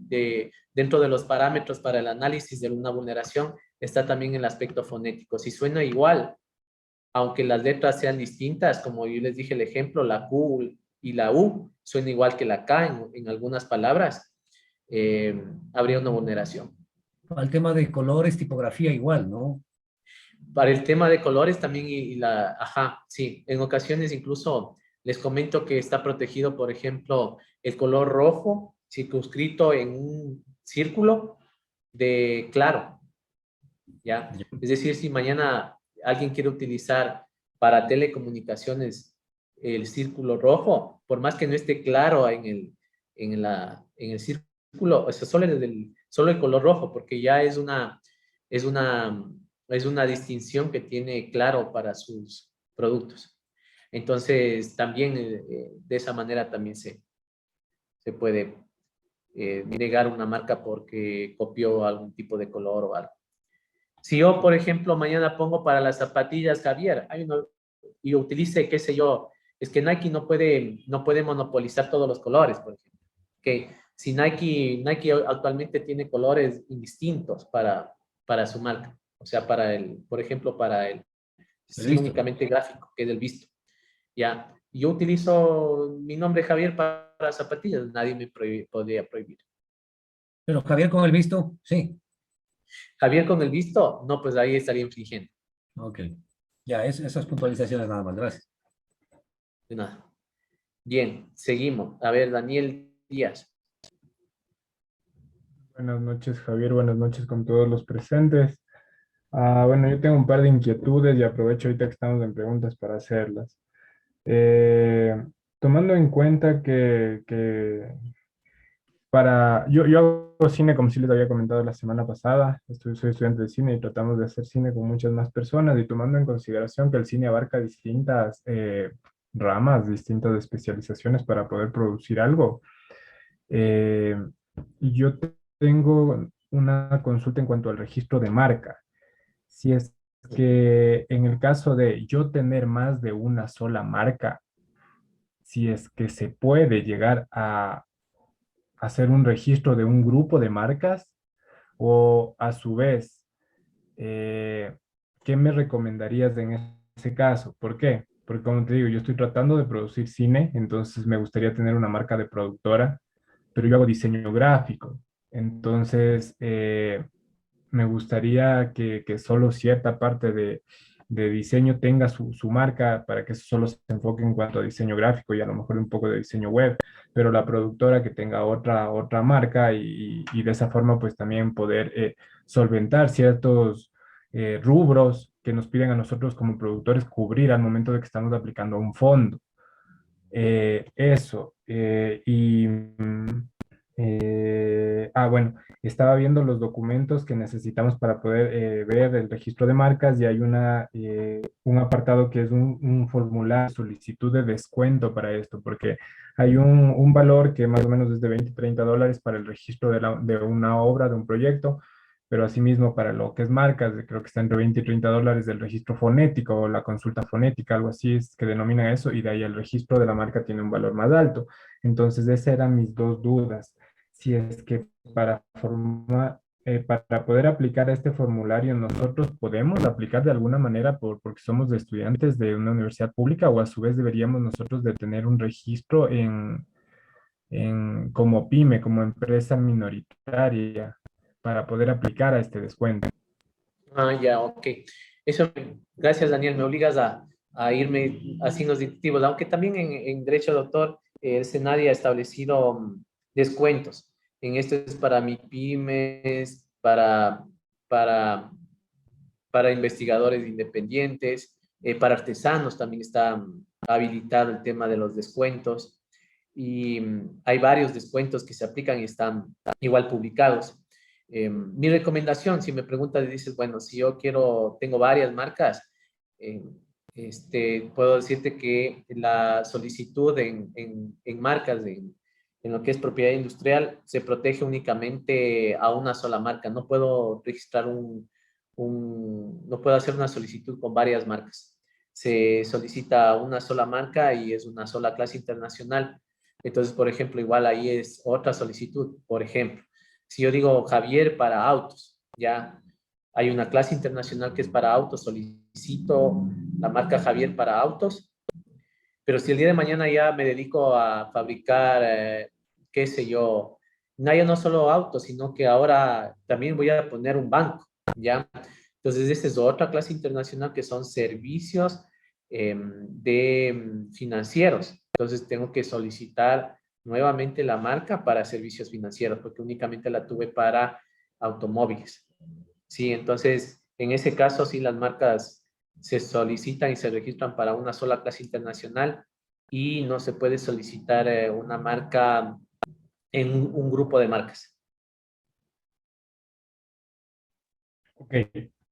dentro de los parámetros para el análisis de una vulneración, está también el aspecto fonético. Si suena igual, aunque las letras sean distintas, como yo les dije el ejemplo, la Q y la U suena igual que la K en algunas palabras, habría una vulneración. Al tema de colores, tipografía igual, ¿no? Para el tema de colores también ajá, sí, en ocasiones incluso les comento que está protegido, por ejemplo, el color rojo circunscrito en un círculo de claro, ¿ya? Es decir, si mañana alguien quiere utilizar para telecomunicaciones el círculo rojo, por más que no esté claro en el círculo, o sea, solo el color rojo, porque ya es una, es una distinción que tiene claro para sus productos. Entonces, también de esa manera también se puede negar una marca porque copió algún tipo de color o algo. Si yo, por ejemplo, mañana pongo para las zapatillas Javier, y utilice, qué sé yo, es que Nike no puede monopolizar todos los colores, por ejemplo. Que si Nike actualmente tiene colores indistintos para su marca, o sea, por ejemplo, para el estilo únicamente gráfico, que es el visto. Ya, yo utilizo mi nombre Javier para zapatillas, nadie me podría prohibir. Pero Javier con el visto, sí. Javier con el visto, no, pues ahí estaría infringiendo. Ok. Ya, esas puntualizaciones nada más, gracias. De nada. Bien, seguimos. A ver, Daniel Díaz. Buenas noches, Javier. Buenas noches con todos los presentes. Bueno, yo tengo un par de inquietudes y aprovecho ahorita que estamos en preguntas para hacerlas. Tomando en cuenta que yo hago cine, como sí les había comentado la semana pasada, soy estudiante de cine y tratamos de hacer cine con muchas más personas, y tomando en consideración que el cine abarca distintas ramas, distintas especializaciones para poder producir algo, yo tengo una consulta en cuanto al registro de marca. Si es que en el caso de yo tener más de una sola marca, si es que se puede llegar a hacer un registro de un grupo de marcas, o a su vez, ¿qué me recomendarías en ese caso? ¿Por qué? Porque como te digo, yo estoy tratando de producir cine, entonces me gustaría tener una marca de productora, pero yo hago diseño gráfico. Entonces, me gustaría que solo cierta parte de diseño tenga su marca, para que eso solo se enfoque en cuanto a diseño gráfico y a lo mejor un poco de diseño web, pero la productora que tenga otra marca, y de esa forma pues también poder solventar ciertos rubros que nos piden a nosotros como productores cubrir al momento de que estamos aplicando un fondo. Eso. Bueno, estaba viendo los documentos que necesitamos para poder ver el registro de marcas, y hay un apartado que es un formulario de solicitud de descuento para esto, porque hay un valor que más o menos es de 20, $30 para el registro de una obra, de un proyecto, pero asimismo para lo que es marcas, creo que está entre 20 y $30 del registro fonético o la consulta fonética, algo así es que denomina eso, y de ahí el registro de la marca tiene un valor más alto. Entonces, esas eran mis dos dudas. Si es que para poder aplicar este formulario, nosotros podemos aplicar de alguna manera porque somos estudiantes de una universidad pública, o a su vez deberíamos nosotros de tener un registro como pyme, como empresa minoritaria, para poder aplicar a este descuento. Ah, ya, ok. Eso, gracias, Daniel. Me obligas a irme así los directivos, aunque también en Derecho de Autor el SENADI ha establecido descuentos. En esto es para MIPYMES, para, para investigadores independientes, para artesanos también está habilitado el tema de los descuentos y hay varios descuentos que se aplican y están igual publicados. Mi recomendación, si me preguntas y dices, bueno, si yo quiero, tengo varias marcas, eh, puedo decirte que la solicitud en marcas, en lo que es propiedad industrial, se protege únicamente a una sola marca. No puedo registrar no puedo hacer una solicitud con varias marcas. Se solicita una sola marca y es una sola clase internacional. Entonces, por ejemplo, igual ahí es otra solicitud. Por ejemplo, si yo digo Javier para autos, ya hay una clase internacional que es para autos, solicito la marca Javier para autos, pero si el día de mañana ya me dedico a fabricar, qué sé yo, no, ya no solo autos, sino que ahora también voy a poner un banco, ¿ya? Entonces, esta es otra clase internacional que son servicios financieros. Entonces, tengo que solicitar nuevamente la marca para servicios financieros, porque únicamente la tuve para automóviles. Sí, entonces, en ese caso, sí, las marcas se solicitan y se registran para una sola clase internacional y no se puede solicitar una marca en un grupo de marcas. Ok,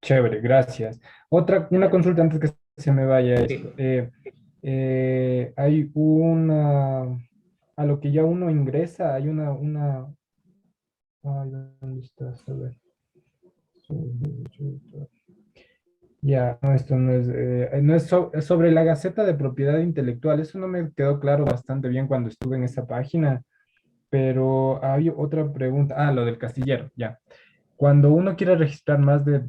chévere, gracias. Una consulta antes que se me vaya Sí. esto. Hay a lo que ya uno ingresa, hay ay, ¿dónde estás? A ver. Ya, no, esto no es, es sobre la Gaceta de Propiedad Intelectual. Eso no me quedó claro bastante bien cuando estuve en esa página, pero hay otra pregunta. Ah, lo del castillero, ya. Cuando uno quiere registrar más de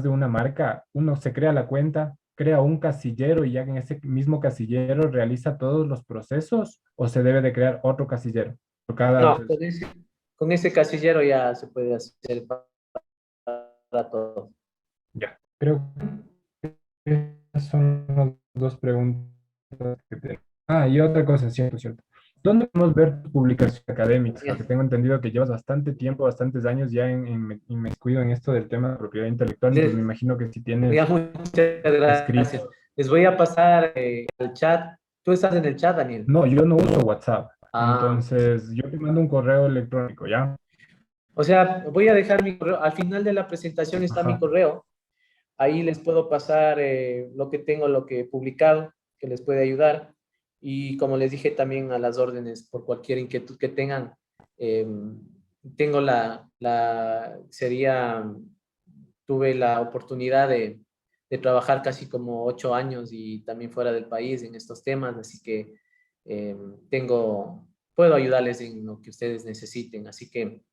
una marca, uno se crea la cuenta, crea un casillero y ya en ese mismo casillero realiza todos los procesos o se debe de crear otro casillero por cada. No, con ese casillero ya se puede hacer para todo. Ya, creo que esas son las dos preguntas que tengo. Ah, y otra cosa, cierto, cierto. ¿Dónde podemos ver tus publicaciones académicas? Porque tengo entendido que llevas bastante tiempo, bastantes años ya inmiscuido en esto del tema de propiedad intelectual, entonces me imagino que si Ya, tienes muchas escrito. gracias. Les voy a pasar el chat. Tú estás en el chat, Daniel. No, yo no uso WhatsApp, Ah, entonces yo te mando un correo electrónico, ¿ya? o sea, voy a dejar mi correo. Al final de la presentación está mi Ajá. correo. Ahí les puedo pasar lo que tengo, lo que he publicado, que les puede ayudar. Y como les dije también a las órdenes, por cualquier inquietud que tengan, eh, tengo tuve la oportunidad de trabajar casi como 8 años y también fuera del país en estos temas, así que eh, puedo ayudarles en lo que ustedes necesiten. Así que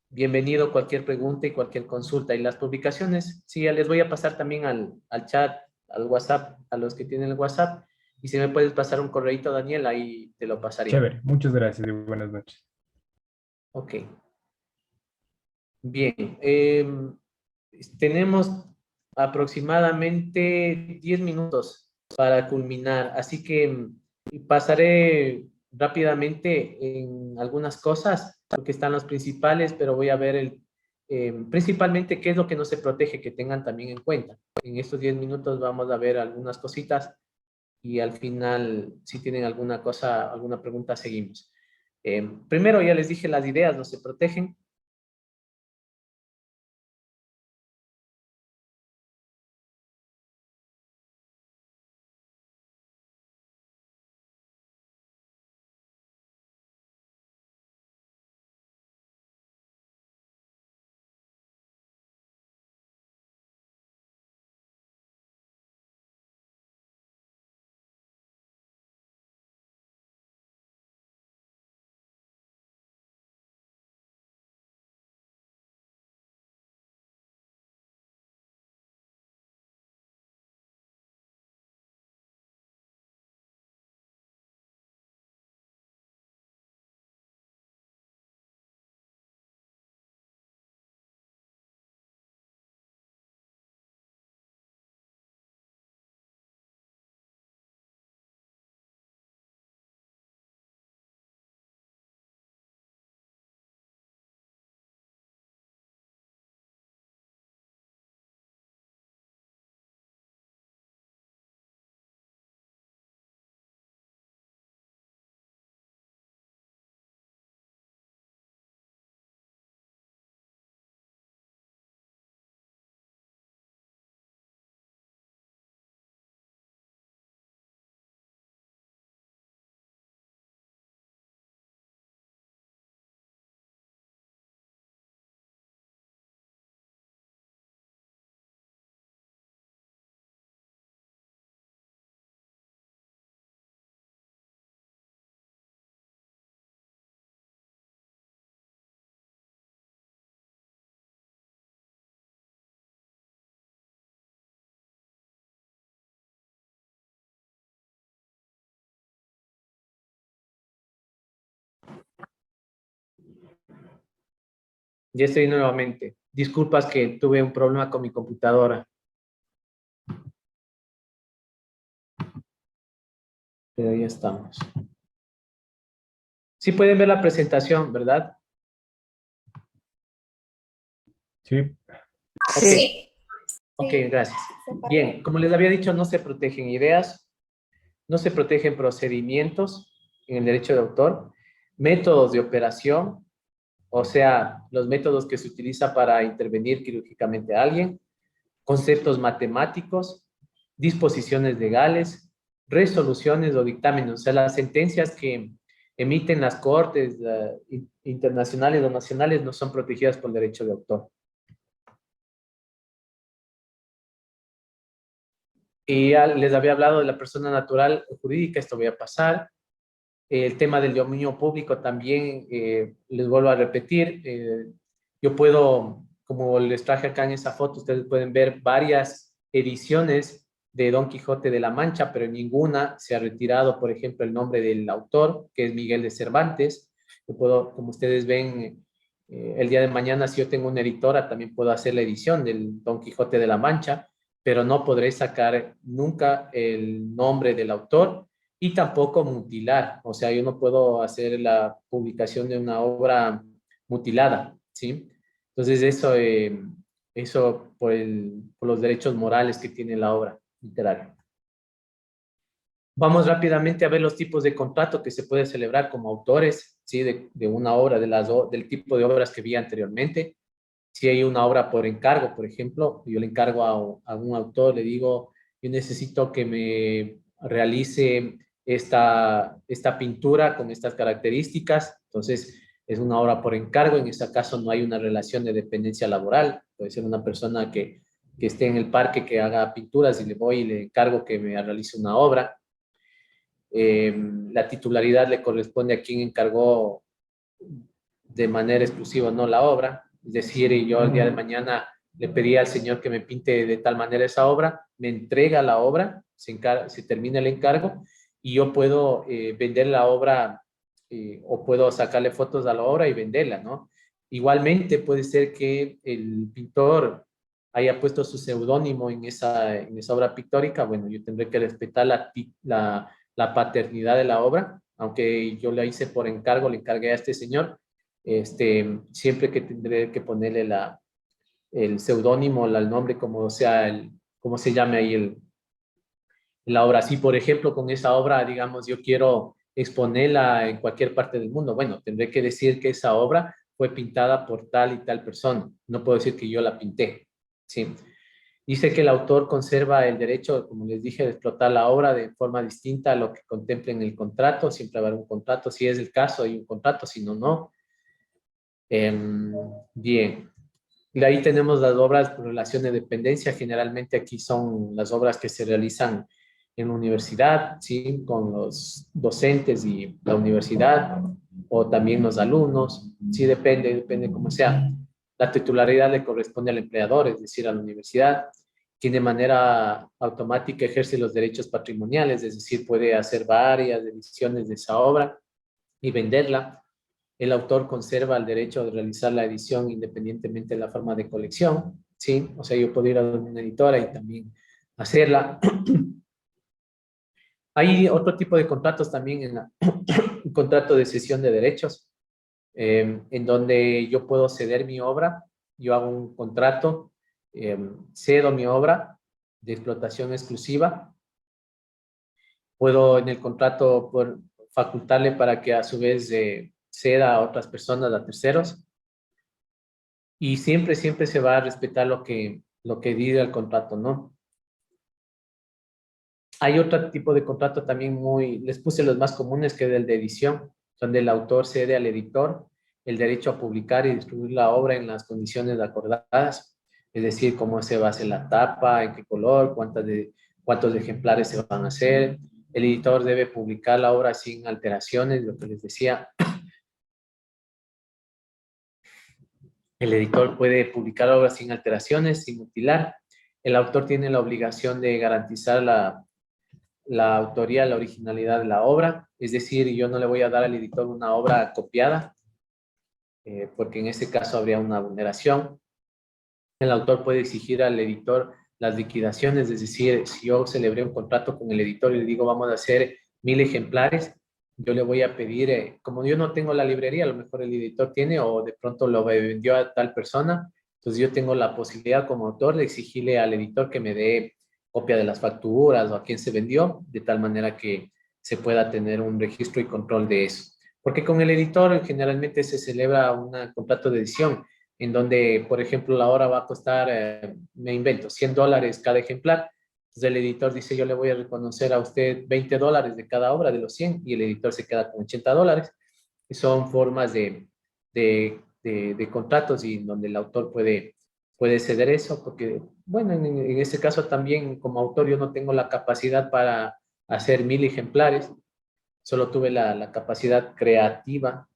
bienvenido cualquier pregunta y cualquier consulta. Y las publicaciones, sí, ya les voy a pasar también al chat, al WhatsApp, a los que tienen el WhatsApp. Y si me puedes pasar un correíto, Daniel, ahí te lo pasaría. Chévere, muchas gracias y buenas noches. Ok, bien. Tenemos aproximadamente 10 minutos para culminar, así que pasaré rápidamente en algunas cosas, porque están los principales, pero voy a ver principalmente qué es lo que no se protege, que tengan también en cuenta. En estos 10 minutos vamos a ver algunas cositas y al final, si tienen alguna cosa, alguna pregunta, seguimos. Primero, ya les dije, las ideas no se protegen. Ya estoy nuevamente. Disculpas que tuve un problema con mi computadora. Pero ya estamos. Sí pueden ver la presentación, ¿verdad? Sí. Ok. Sí. Ok, gracias. Bien, como les había dicho, no se protegen ideas, no se protegen procedimientos en el derecho de autor, métodos de operación, o sea, los métodos que se utiliza para intervenir quirúrgicamente a alguien, conceptos matemáticos, disposiciones legales, resoluciones o dictámenes, o sea, las sentencias que emiten las cortes internacionales o nacionales no son protegidas por el derecho de autor. Y ya les había hablado de la persona natural o jurídica, esto voy a pasar. El tema del dominio público también, les vuelvo a repetir, yo puedo, como les traje acá en esa foto, ustedes pueden ver varias ediciones de Don Quijote de la Mancha, pero en ninguna se ha retirado, por ejemplo, el nombre del autor, que es Miguel de Cervantes. Yo puedo, como ustedes ven, el día de mañana, si yo tengo una editora, también puedo hacer la edición del Don Quijote de la Mancha, pero no podré sacar nunca el nombre del autor y tampoco mutilar. O sea, yo no puedo hacer la publicación de una obra mutilada, ¿sí? Entonces, eso por los derechos morales que tiene la obra literaria. Vamos rápidamente a ver los tipos de contrato que se puede celebrar como autores, ¿sí? De una obra, del tipo de obras que vi anteriormente. Si hay una obra por encargo, por ejemplo, yo le encargo a un autor, le digo, yo necesito que me realice esta pintura con estas características. Entonces, es una obra por encargo. En este caso, no hay una relación de dependencia laboral. Puede ser una persona que esté en el parque, que haga pinturas y le voy y le encargo que me realice una obra. La titularidad le corresponde a quien encargó de manera exclusiva no la obra. Es decir, yo el día de mañana le pedí al señor que me pinte de tal manera esa obra, me entrega la obra, se termina el encargo y yo puedo vender la obra o puedo sacarle fotos a la obra y venderla, ¿no? Igualmente puede ser que el pintor haya puesto su seudónimo en esa obra pictórica. Bueno, yo tendré que respetar la paternidad de la obra, aunque yo la hice por encargo, le encargué a este señor, siempre que tendré que ponerle el seudónimo, el nombre, como se llame ahí la obra. Si, por ejemplo, con esa obra, digamos, yo quiero exponerla en cualquier parte del mundo, bueno, tendré que decir que esa obra fue pintada por tal y tal persona. No puedo decir que yo la pinté, ¿sí? Dice que el autor conserva el derecho, como les dije, de explotar la obra de forma distinta a lo que contempla en el contrato. Siempre va a haber un contrato. Si es el caso, hay un contrato, si no, no. Bien. Y ahí tenemos las obras por relación de dependencia. Generalmente aquí son las obras que se realizan en la universidad, ¿sí? Con los docentes y la universidad, o también los alumnos. Sí, depende cómo sea. La titularidad le corresponde al empleador, es decir, a la universidad, quien de manera automática ejerce los derechos patrimoniales, es decir, puede hacer varias ediciones de esa obra y venderla. El autor conserva el derecho de realizar la edición independientemente de la forma de colección, ¿sí? O sea, yo puedo ir a una editora y también hacerla. Hay otro tipo de contratos también un contrato de cesión de derechos, en donde yo puedo ceder mi obra, yo hago un contrato, cedo mi obra de explotación exclusiva, puedo en el contrato facultarle para que a su vez ceda a otras personas, a terceros, y siempre se va a respetar lo que diga el contrato, ¿no? Hay otro tipo de contrato también les puse los más comunes, que es el de edición, donde el autor cede al editor el derecho a publicar y distribuir la obra en las condiciones acordadas, es decir, cómo se va a hacer la tapa, en qué color, cuántos ejemplares se van a hacer. El editor debe publicar la obra sin alteraciones, lo que les decía. El editor puede publicar obras sin alteraciones, sin mutilar. El autor tiene la obligación de garantizar la autoría, la originalidad de la obra. Es decir, yo no le voy a dar al editor una obra copiada. porque en este caso habría una vulneración. El autor puede exigir al editor las liquidaciones, es decir, si yo celebré un contrato con el editor y le digo vamos a hacer 1000 ejemplares, yo le voy a pedir, como yo no tengo la librería, a lo mejor el editor tiene o de pronto lo vendió a tal persona, entonces yo tengo la posibilidad como autor de exigirle al editor que me dé copia de las facturas o a quién se vendió, de tal manera que se pueda tener un registro y control de eso. Porque con el editor generalmente se celebra un contrato de edición en donde, por ejemplo, la obra va a costar, me invento, $100 cada ejemplar. Entonces el editor dice, yo le voy a reconocer a usted $20 de cada obra de los 100 y el editor se queda con $80. Y son formas de contratos y donde el autor puede ceder eso, porque, bueno, en este caso también como autor yo no tengo la capacidad para hacer 1000 ejemplares, solo tuve la capacidad creativa.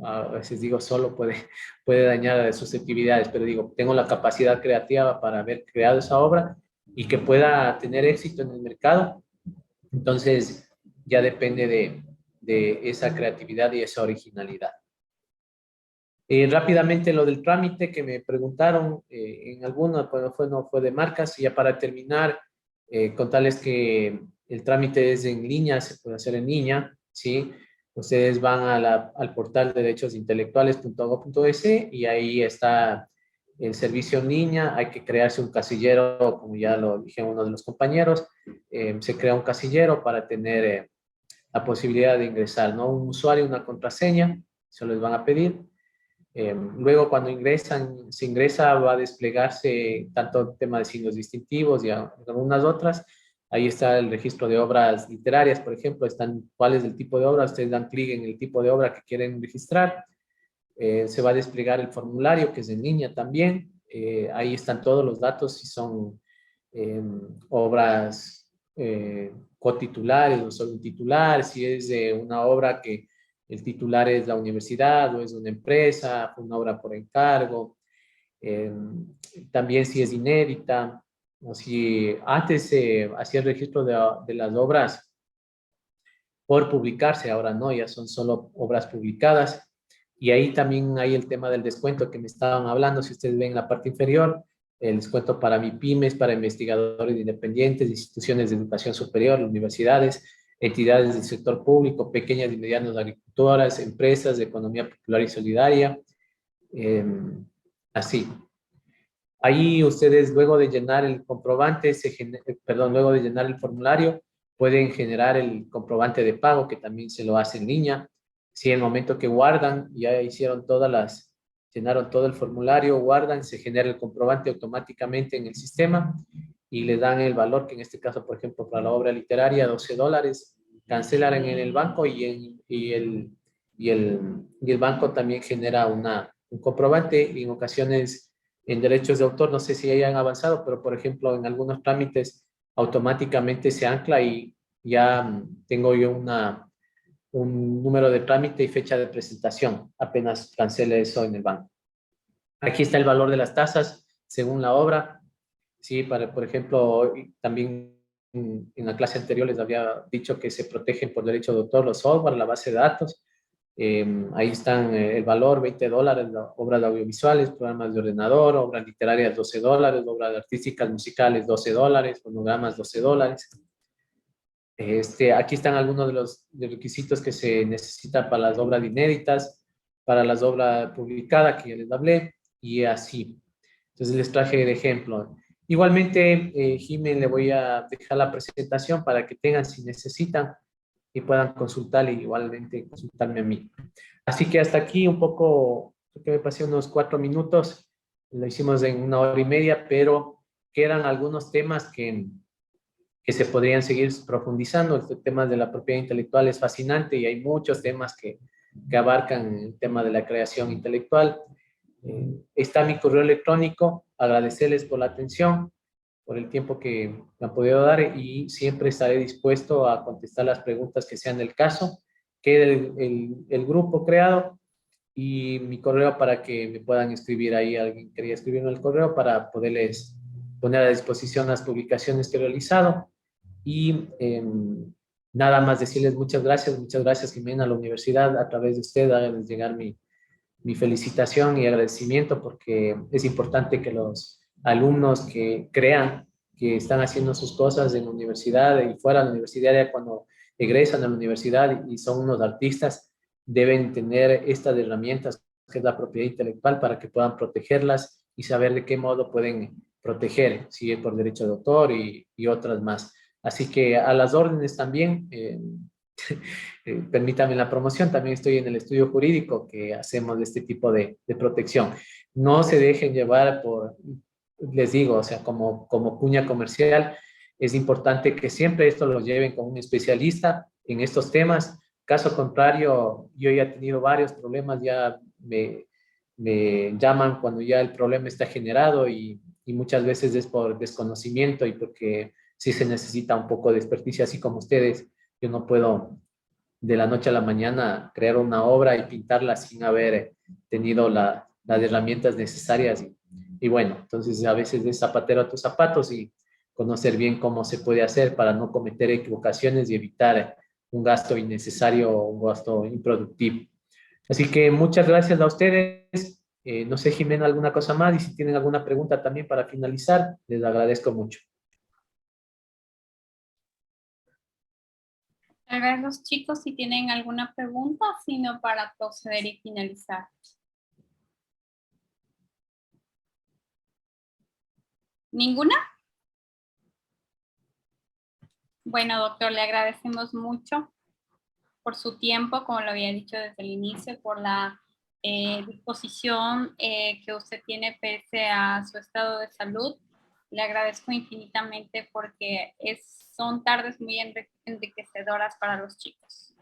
A veces digo solo puede dañar susceptibilidades, pero digo, tengo la capacidad creativa para haber creado esa obra y que pueda tener éxito en el mercado. Entonces ya depende de esa creatividad y esa originalidad. Rápidamente lo del trámite que me preguntaron, en alguna pues no fue de marcas, y ya para terminar, contarles que el trámite es en línea, se puede hacer en línea, ¿sí? Ustedes van al portal de derechosintelectuales.gov.es y ahí está el servicio en línea. Hay que crearse un casillero, como ya lo dije uno de los compañeros, se crea un casillero para tener la posibilidad de ingresar, ¿no? Un usuario, una contraseña, se les van a pedir. Luego cuando se ingresa va a desplegarse tanto el tema de signos distintivos y algunas otras. Ahí está el registro de obras literarias, por ejemplo, están cuál es el tipo de obra, ustedes dan clic en el tipo de obra que quieren registrar. Se va a desplegar el formulario que es en línea también. Ahí están todos los datos, si son obras cotitulares o solo un titular, si es una obra que el titular es la universidad o es una empresa, una obra por encargo. También si es inédita, o si antes se hacía el registro de las obras por publicarse, ahora no, ya son solo obras publicadas. Y ahí también hay el tema del descuento que me estaban hablando, si ustedes ven en la parte inferior, el descuento para MIPYMES, para investigadores independientes, instituciones de educación superior, universidades, entidades del sector público, pequeñas y medianas agricultoras, empresas de economía popular y solidaria, así. Ahí ustedes luego de llenar el comprobante, luego de llenar el formulario, pueden generar el comprobante de pago, que también se lo hace en línea. Si en el momento que guardan, ya hicieron llenaron todo el formulario, guardan, se genera el comprobante automáticamente en el sistema y le dan el valor, que en este caso, por ejemplo, para la obra literaria, $12, cancelan en el banco y el banco también genera un comprobante. Y en ocasiones en derechos de autor, no sé si hayan avanzado, pero por ejemplo, en algunos trámites automáticamente se ancla y ya tengo yo un número de trámite y fecha de presentación, apenas cancele eso en el banco. Aquí está el valor de las tasas según la obra. Sí, por ejemplo, también en la clase anterior les había dicho que se protegen por derecho de autor los software, la base de datos. Ahí están el valor, $20, obras audiovisuales, programas de ordenador, obras literarias, $12, obras artísticas, musicales, $12, fonogramas, $12. Aquí están algunos de los requisitos que se necesitan para las obras inéditas, para las obras publicadas, que ya les hablé, y así. Entonces les traje el ejemplo. Igualmente, Jiménez, le voy a dejar la presentación para que tengan, si necesitan, y puedan consultar y igualmente consultarme a mí. Así que hasta aquí un poco, creo que me pasé unos 4 minutos, lo hicimos en 1 hora y media, pero quedan algunos temas que se podrían seguir profundizando. Este tema de la propiedad intelectual es fascinante y hay muchos temas que abarcan el tema de la creación intelectual. Está mi correo electrónico, agradecerles por la atención, por el tiempo que me han podido dar y siempre estaré dispuesto a contestar las preguntas que sean del caso. Quede el grupo creado y mi correo para que me puedan escribir ahí. Alguien quería escribirme el correo para poderles poner a disposición las publicaciones que he realizado. Y nada más decirles muchas gracias Jimena, a la universidad, a través de usted, háganles llegar mi mi felicitación y agradecimiento porque es importante que los alumnos que crean que están haciendo sus cosas en la universidad y fuera de la universidad, ya cuando egresan a la universidad y son unos artistas, deben tener estas herramientas que es la propiedad intelectual para que puedan protegerlas y saber de qué modo pueden proteger, si es por derecho de autor y otras más. Así que a las órdenes también, permítame la promoción, también estoy en el estudio jurídico que hacemos este tipo de protección. No se dejen llevar por, les digo, o sea, como cuña comercial, es importante que siempre esto lo lleven con un especialista en estos temas. Caso contrario, yo ya he tenido varios problemas, ya me llaman cuando ya el problema está generado y muchas veces es por desconocimiento y porque sí se necesita un poco de experticia, así como ustedes. Yo no puedo de la noche a la mañana crear una obra y pintarla sin haber tenido las herramientas necesarias. Y bueno, entonces a veces es zapatero a tus zapatos y conocer bien cómo se puede hacer para no cometer equivocaciones y evitar un gasto innecesario o un gasto improductivo. Así que muchas gracias a ustedes. No sé, Jimena, alguna cosa más y si tienen alguna pregunta también para finalizar, les agradezco mucho. Tal vez los chicos si tienen alguna pregunta, sino para proceder y finalizar. ¿Ninguna? Bueno, doctor, le agradecemos mucho por su tiempo, como lo había dicho desde el inicio, por la disposición que usted tiene pese a su estado de salud. Le agradezco infinitamente porque son tardes muy enriquecedoras para los chicos.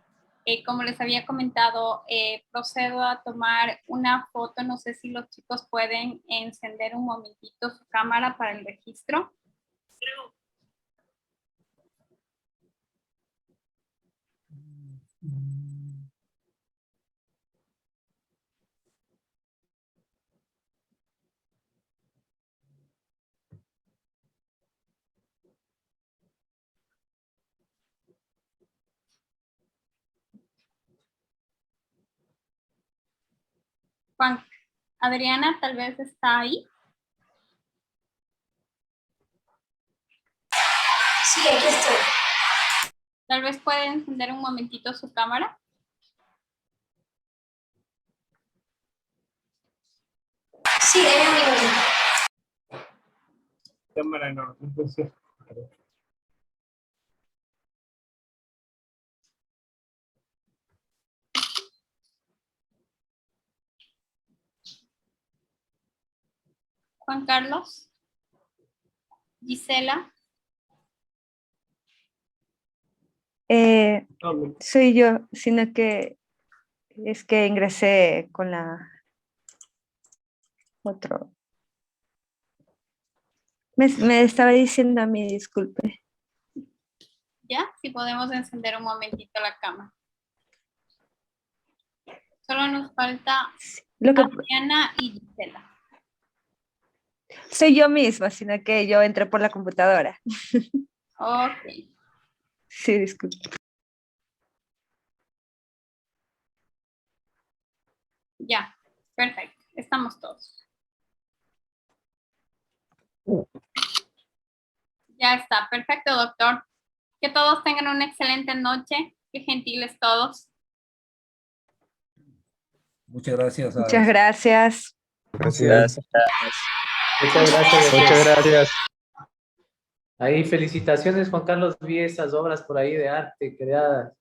Como les había comentado, procedo a tomar una foto. No sé si los chicos pueden encender un momentito su cámara para el registro. Juan, Adriana, tal vez está ahí. Sí, aquí estoy. Tal vez puede encender un momentito su cámara. Sí, déme un minuto. Cámara no funciona. Juan Carlos. Gisela. Soy yo, sino que es que ingresé con la otro. Me estaba diciendo a mí, disculpe. Ya, si podemos encender un momentito la cámara. Solo nos falta Adriana y Gisela. Soy yo misma, sino que yo entré por la computadora. Ok. Sí, disculpe. Ya, perfecto. Estamos todos. Ya está, perfecto, doctor. Que todos tengan una excelente noche. Qué gentiles todos. Muchas gracias. Muchas gracias. Gracias. Muchas gracias. Muchas gracias. Ahí, felicitaciones, Juan Carlos. Vi esas obras por ahí de arte creadas.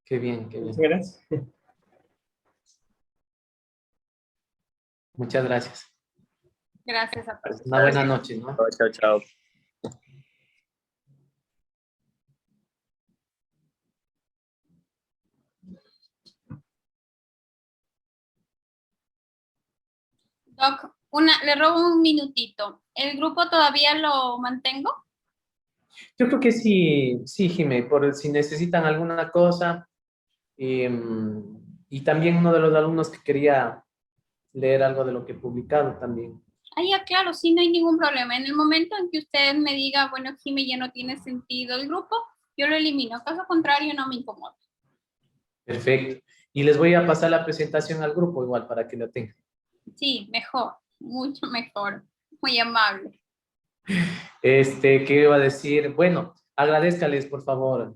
Qué bien, qué bien. Muchas gracias. Muchas gracias. Gracias a todos. Una buena noche, ¿no? Chao, chao. Doc, le robo un minutito. ¿El grupo todavía lo mantengo? Yo creo que sí, sí, Jimé, por si necesitan alguna cosa. Y también uno de los alumnos que quería leer algo de lo que he publicado también. Ah, ya, claro, sí, no hay ningún problema. En el momento en que usted me diga, bueno, Jimé, ya no tiene sentido el grupo, yo lo elimino. Caso contrario, no me incomoda. Perfecto. Y les voy a pasar la presentación al grupo igual para que lo tengan. Sí, mejor, mucho mejor. Muy amable. ¿Qué iba a decir? Bueno, agradezcales por favor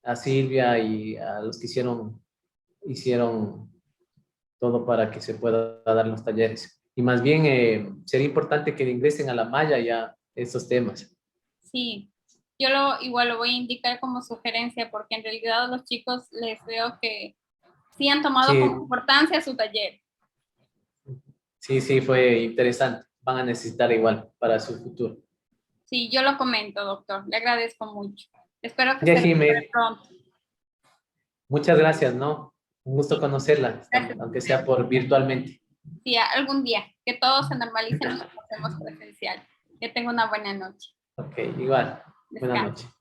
a Silvia y a los que hicieron todo para que se pueda dar los talleres. Y más bien sería importante que ingresen a la malla ya estos temas. Sí, yo igual lo voy a indicar como sugerencia porque en realidad a los chicos les veo que sí han tomado Sí, como importancia su taller. sí, fue interesante. Van a necesitar igual para su futuro. Sí, yo lo comento, doctor. Le agradezco mucho. Espero que Ya, se recupere Jimé, pronto. muchas gracias, ¿no? Un gusto conocerla, Gracias. aunque sea por virtualmente. Sí, algún día, que todo se normalice y nos hacemos presencial. Que tenga una buena noche. Ok, igual. Buenas Descanse. noches.